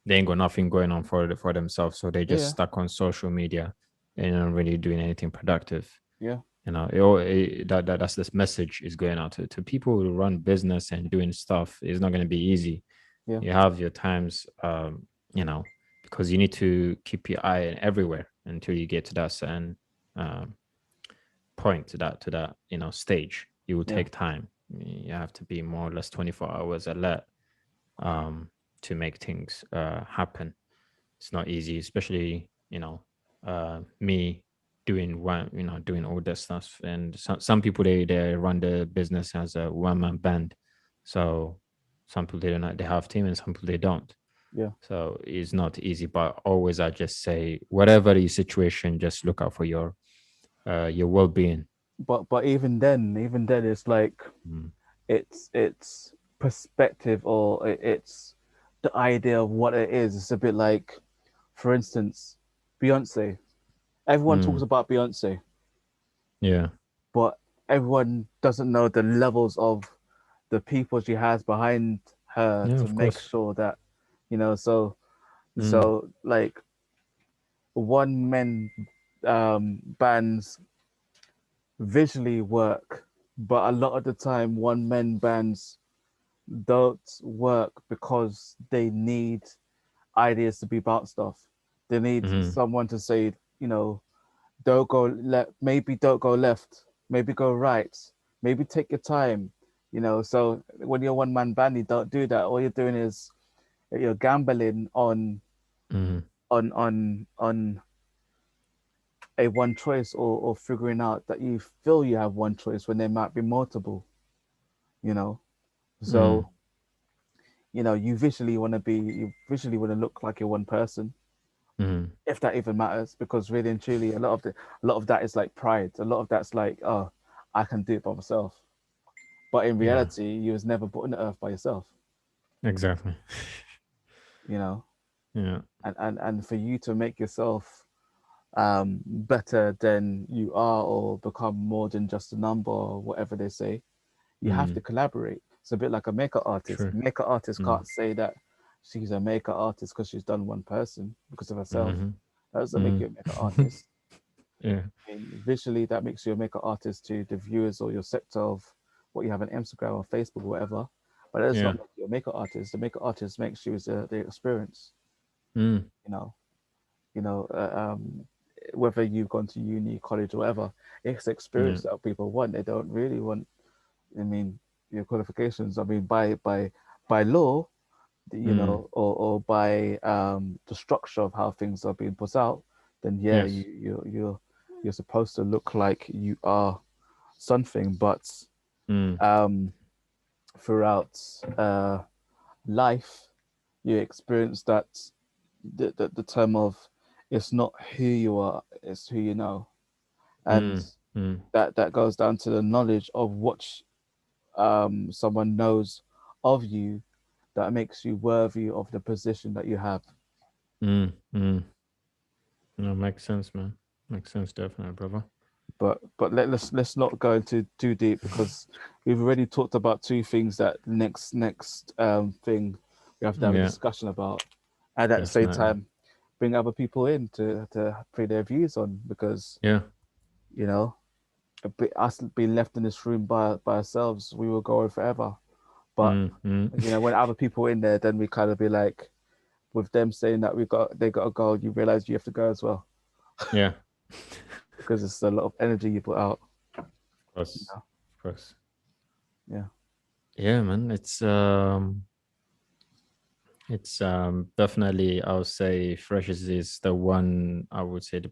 they ain't got nothing going on for themselves. So they just yeah, stuck on social media and not really doing anything productive. yeah, That's this message is going out to people who run business and doing stuff. It's not going to be easy. yeah, You have your times, you know, because you need to keep your eye everywhere until you get to that certain um, point, to that stage. It will yeah, take time. You have to be more or less 24 hours alert um, to make things happen. It's not easy, especially me doing doing all that stuff. And some people they run the business as a one man band, so some people they don't they have team and some people they don't. yeah. So it's not easy, but always I just say whatever the situation, just look out for your well being. But even then, it's like Mm. it's perspective or it's the idea of what it is. It's a bit like, for instance, Beyonce. Everyone talks Mm. about Beyonce, Yeah. but everyone doesn't know the levels of the people she has behind her Yeah, to of make course. sure that so Mm. like one men bands visually work but a lot of the time, one man bands don't work because they need ideas to be bounced off. They need Mm-hmm. someone to say, you know, don't go left, maybe don't go left, maybe go right, maybe take your time, you know. So when you're one man band, you don't do that. All you're doing is you're gambling Mm-hmm. on a one choice, or figuring out that you feel you have one choice when there might be multiple, you know. Mm-hmm. So you visually want to look like you're one person, Mm-hmm. if that even matters, because really and truly a lot of that is like pride. A lot of that's like, oh, I can do it by myself. But in Yeah, reality, you was never put on the earth by yourself, exactly. you know. Yeah. And for you to make yourself better than you are, or become more than just a number, or whatever they say, you have Mm. to collaborate. It's a bit like a makeup artist. True. Makeup artist Mm. can't say that she's a makeup artist because she's done one person because of herself. Mm-hmm. That doesn't make Mm. you a makeup artist. Yeah. I mean, visually, that makes you a makeup artist to the viewers or your sector of what you have on Instagram or Facebook or whatever. But that does Yeah. not make you a makeup artist. The makeup artist makes you the experience. Mm. You know, you know, whether you've gone to uni, college, or whatever, it's the Yeah. experience that people want. They don't really want. I mean, your qualifications. I mean, by law, Mm. or by the structure of how things are being put out, then yeah, Yes. you're supposed to look like you are something. But Mm. um, throughout life, you experience that the term of, it's not who you are, it's who you know. And Mm. Mm. that goes down to the knowledge of what someone knows of you, that makes you worthy of the position that you have. Mm. Mm. No, makes sense, man. Makes sense, definitely, brother. But let's not go into too deep, because we've already talked about two things that next thing we have to have a Yeah, discussion about, and at the same definitely. time bring other people in to put their views on, because Yeah. you know, us being left in this room by ourselves, we will go on forever. But Mm. Mm. you know, when other people in there, then we kind of be like, with them saying that they got to go, you realize you have to go as well, Yeah. because it's a lot of energy you put out. Of course. You Of course. know? Yeah, man. It's definitely, I would say Freshers is the one, I would say,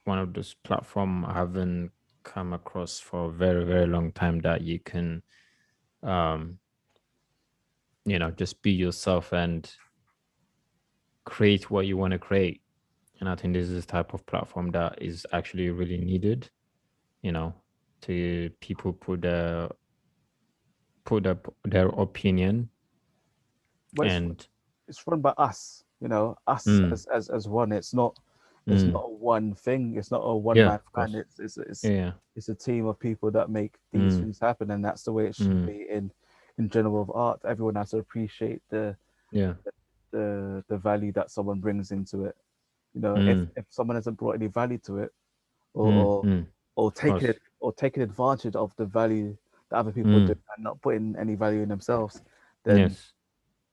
one of those platform I haven't come across for a very, very long time, that you can um just be yourself and create what you want to create. And I think this is the type of platform that is actually really needed, you know, to people their opinion. But And it's run by us, you know, us mm, as one. It's mm, not a one thing. It's not a one yeah, man of band. course. It's Yeah. it's a team of people that make these Mm, things happen, and that's the way it should mm, be in general of art. Everyone has to appreciate yeah. the value that someone brings into it. You know, Mm, if someone hasn't brought any value to it, or mm, or, mm, or of course. taking advantage of the value that other people do, Mm, and not putting any value in themselves, then yes.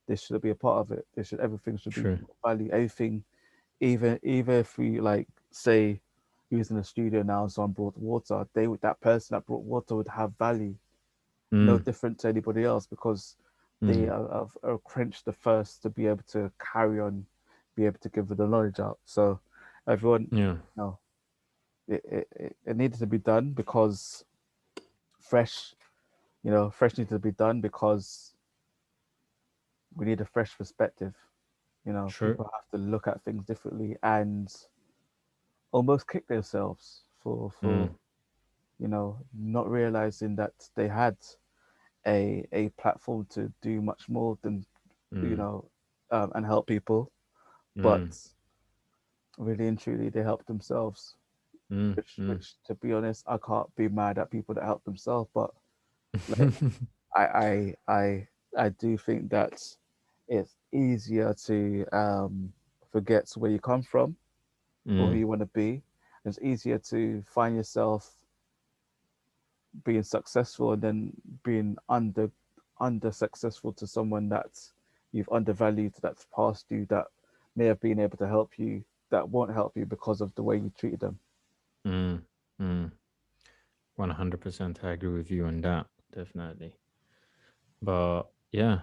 this should be a part of it. Everything should be True. value. Everything, even if we like say he was in the studio now and someone brought water, that person that brought water would have value, no Mm, different to anybody else, because they mm, are quenched the first to be able to carry on, be able to give the knowledge out. So everyone, yeah. no, it needed to be done because fresh, fresh needed to be done because we need a fresh perspective. You know, True. people have to look at things differently and almost kick themselves for Mm, not realizing that they had a platform to do much more than you mm, know and help people, but mm, really and truly they helped themselves. mm, mm. Which to be honest, I can't be mad at people that help themselves, but like I I I I do think that it's easier to forget where you come from or who Mm, you want to be. It's easier to find yourself being successful and then being under successful to someone that you've undervalued, that's past you, that may have been able to help you, that won't help you because of the way you treated them. Mm, mm. 100%. I agree with you on that. Definitely. But yeah,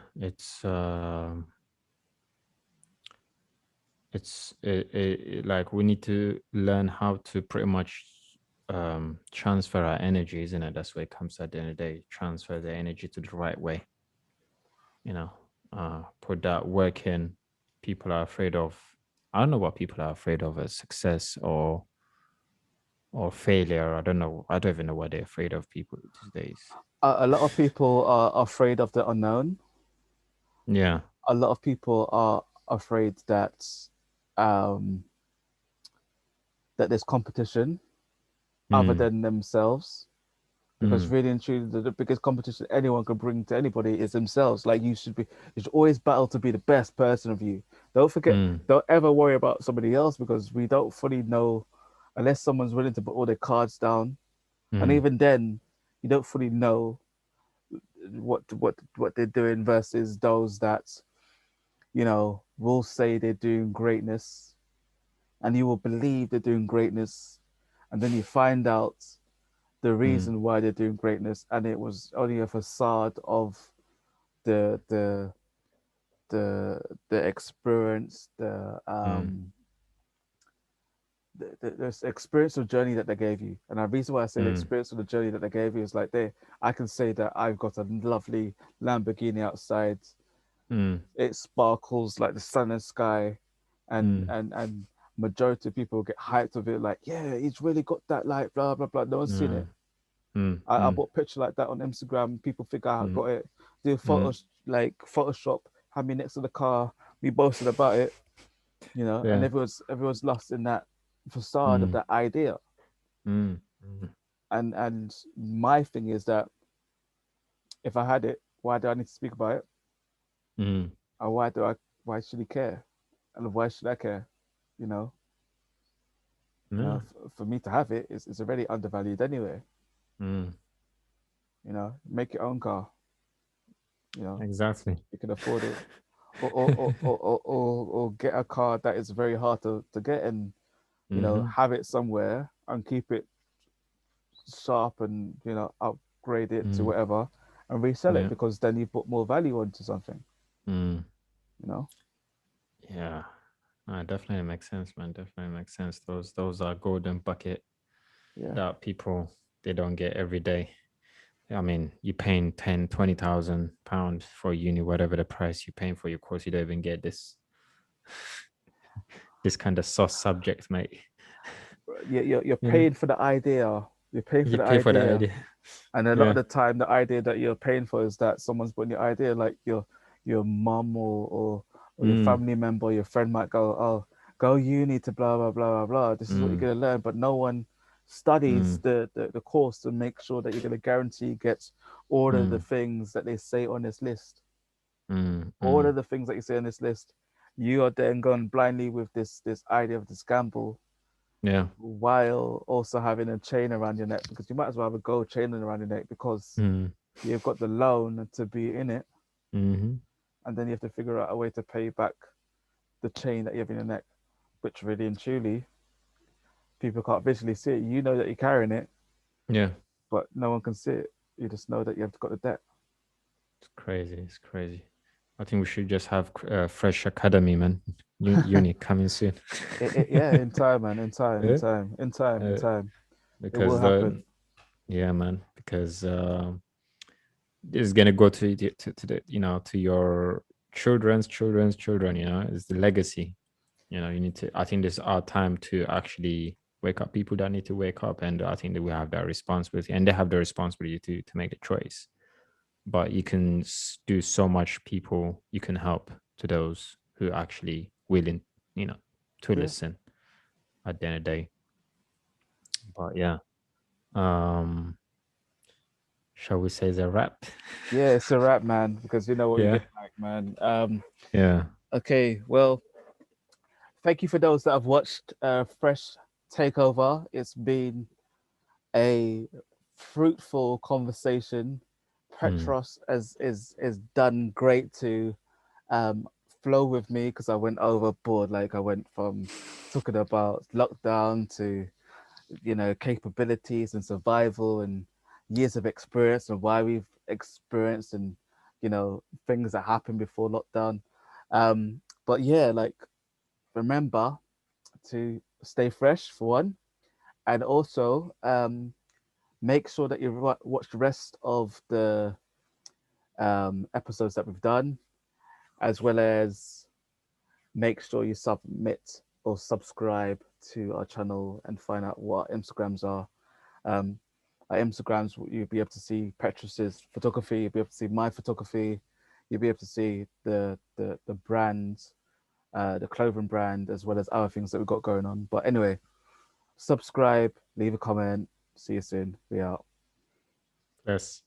like we need to learn how to pretty much transfer our energy, isn't it? That's where it comes at the end of the day. Transfer the energy to the right way, you know. Put that work in. People are afraid of, I don't know what people are afraid of as success or failure. I don't know. I don't even know what they're afraid of people these days. A lot of people are afraid of the unknown. Yeah. A lot of people are afraid um, that there's competition other Mm, than themselves. Because mm, really and truly, the biggest competition anyone can bring to anybody is themselves. Like you should always battle to be the best person of you. Don't forget, mm, don't ever worry about somebody else because we don't fully know unless someone's willing to put all their cards down. And mm, even then, you don't fully know what they're doing versus those that will say they're doing greatness, and you will believe they're doing greatness, and then you find out the mm, reason why they're doing greatness, and it was only a facade of the the the the experience, mm, the experiential journey that they gave you. And the reason why I say the mm, experience of the journey that they gave you is like I can say that I've got a lovely Lamborghini outside. mm, It sparkles like the sun and sky, and mm, majority of people get hyped of it, like, yeah, he's really got that, like, blah blah blah. No one's seen it. mm, mm, I mm, put a picture like that on Instagram. People think I mm, got it. Do mm. photos like Photoshop, have me next to the car, me boasting about it, and Yeah. everyone's lost in that facade of Mm, that idea. mm, mm, And my thing is that if I had it, why do I need to speak about it? mm. Or why should he care? And why should I care? You know, Yeah. for me to have it is already undervalued anyway. Mm. Make your own car. You know, Exactly. you can afford it, or get a car that is very hard to get, and Mm-hmm. have it somewhere and keep it sharp, and upgrade it to Mm. whatever and resell it, Yeah. because then you put more value onto something. Mm. You know, Yeah. Definitely makes sense, man. Definitely makes sense. Those are golden bucket yeah, that people they don't get every day. I mean, you paying 10, 20,000 pounds for uni, whatever the price you're paying for your course, you don't even get this kind of sauce subject, mate. you're You know, paying for the idea. You're paying for you the pay for the idea, idea. and a lot of Yeah. the time, the idea that you're paying for is that someone's putting your idea, like your mum, or your Mm. family member, or your friend might go, oh, go uni to blah blah blah blah blah. This is what you're Mm. gonna learn, but no one studies Mm. the course to make sure that you're gonna guarantee get all of the Mm. things that they say on this list. Mm. All Mm. of the things that you say on this list, you are then going blindly with this idea of this gamble, Yeah. while also having a chain around your neck, because you might as well have a gold chain around your neck because Mm. you've got the loan to be in it, Mm-hmm. and then you have to figure out a way to pay back the chain that you have in your neck, which really and truly people can't visually see it. You know that you're carrying it, Yeah. but no one can see it. You just know that you have got the debt. It's crazy. It's crazy. I think we should just have fresh academy, man. Uni coming soon. Yeah, in time, man, Yeah. in Uh, time, it will because happen. yeah, man. Because this is gonna go to the to your children's children. Is the legacy. You need to. I think this is our time to actually wake up. People that need to wake up, and I think that we have that responsibility, and they have the responsibility to make the choice. But you can do so much. People you can help to those who actually willing, you know, to Yeah, listen at the end of the day. But yeah, um, shall we say the wrap? yeah, it's a wrap, man, because you know what we Yeah, get like, man. yeah. Okay, well, thank you for those that have watched Fresh Takeover. It's been a fruitful conversation. Mm. Petros is done great to um, flow with me because I went overboard. Like I went from talking about lockdown to capabilities and survival and years of experience and why we've experienced and things that happened before lockdown. But yeah, like remember to stay fresh for one, and also make sure that you watch the rest of the episodes that we've done, as well as make sure you submit or subscribe to our channel and find out what our Instagrams are. Um, our Instagrams, you'll be able to see Petrus's photography, you'll be able to see my photography, you'll be able to see the brand, the clothing brand, as well as other things that we've got going on. But anyway, subscribe, leave a comment. See you soon. We out. Yes.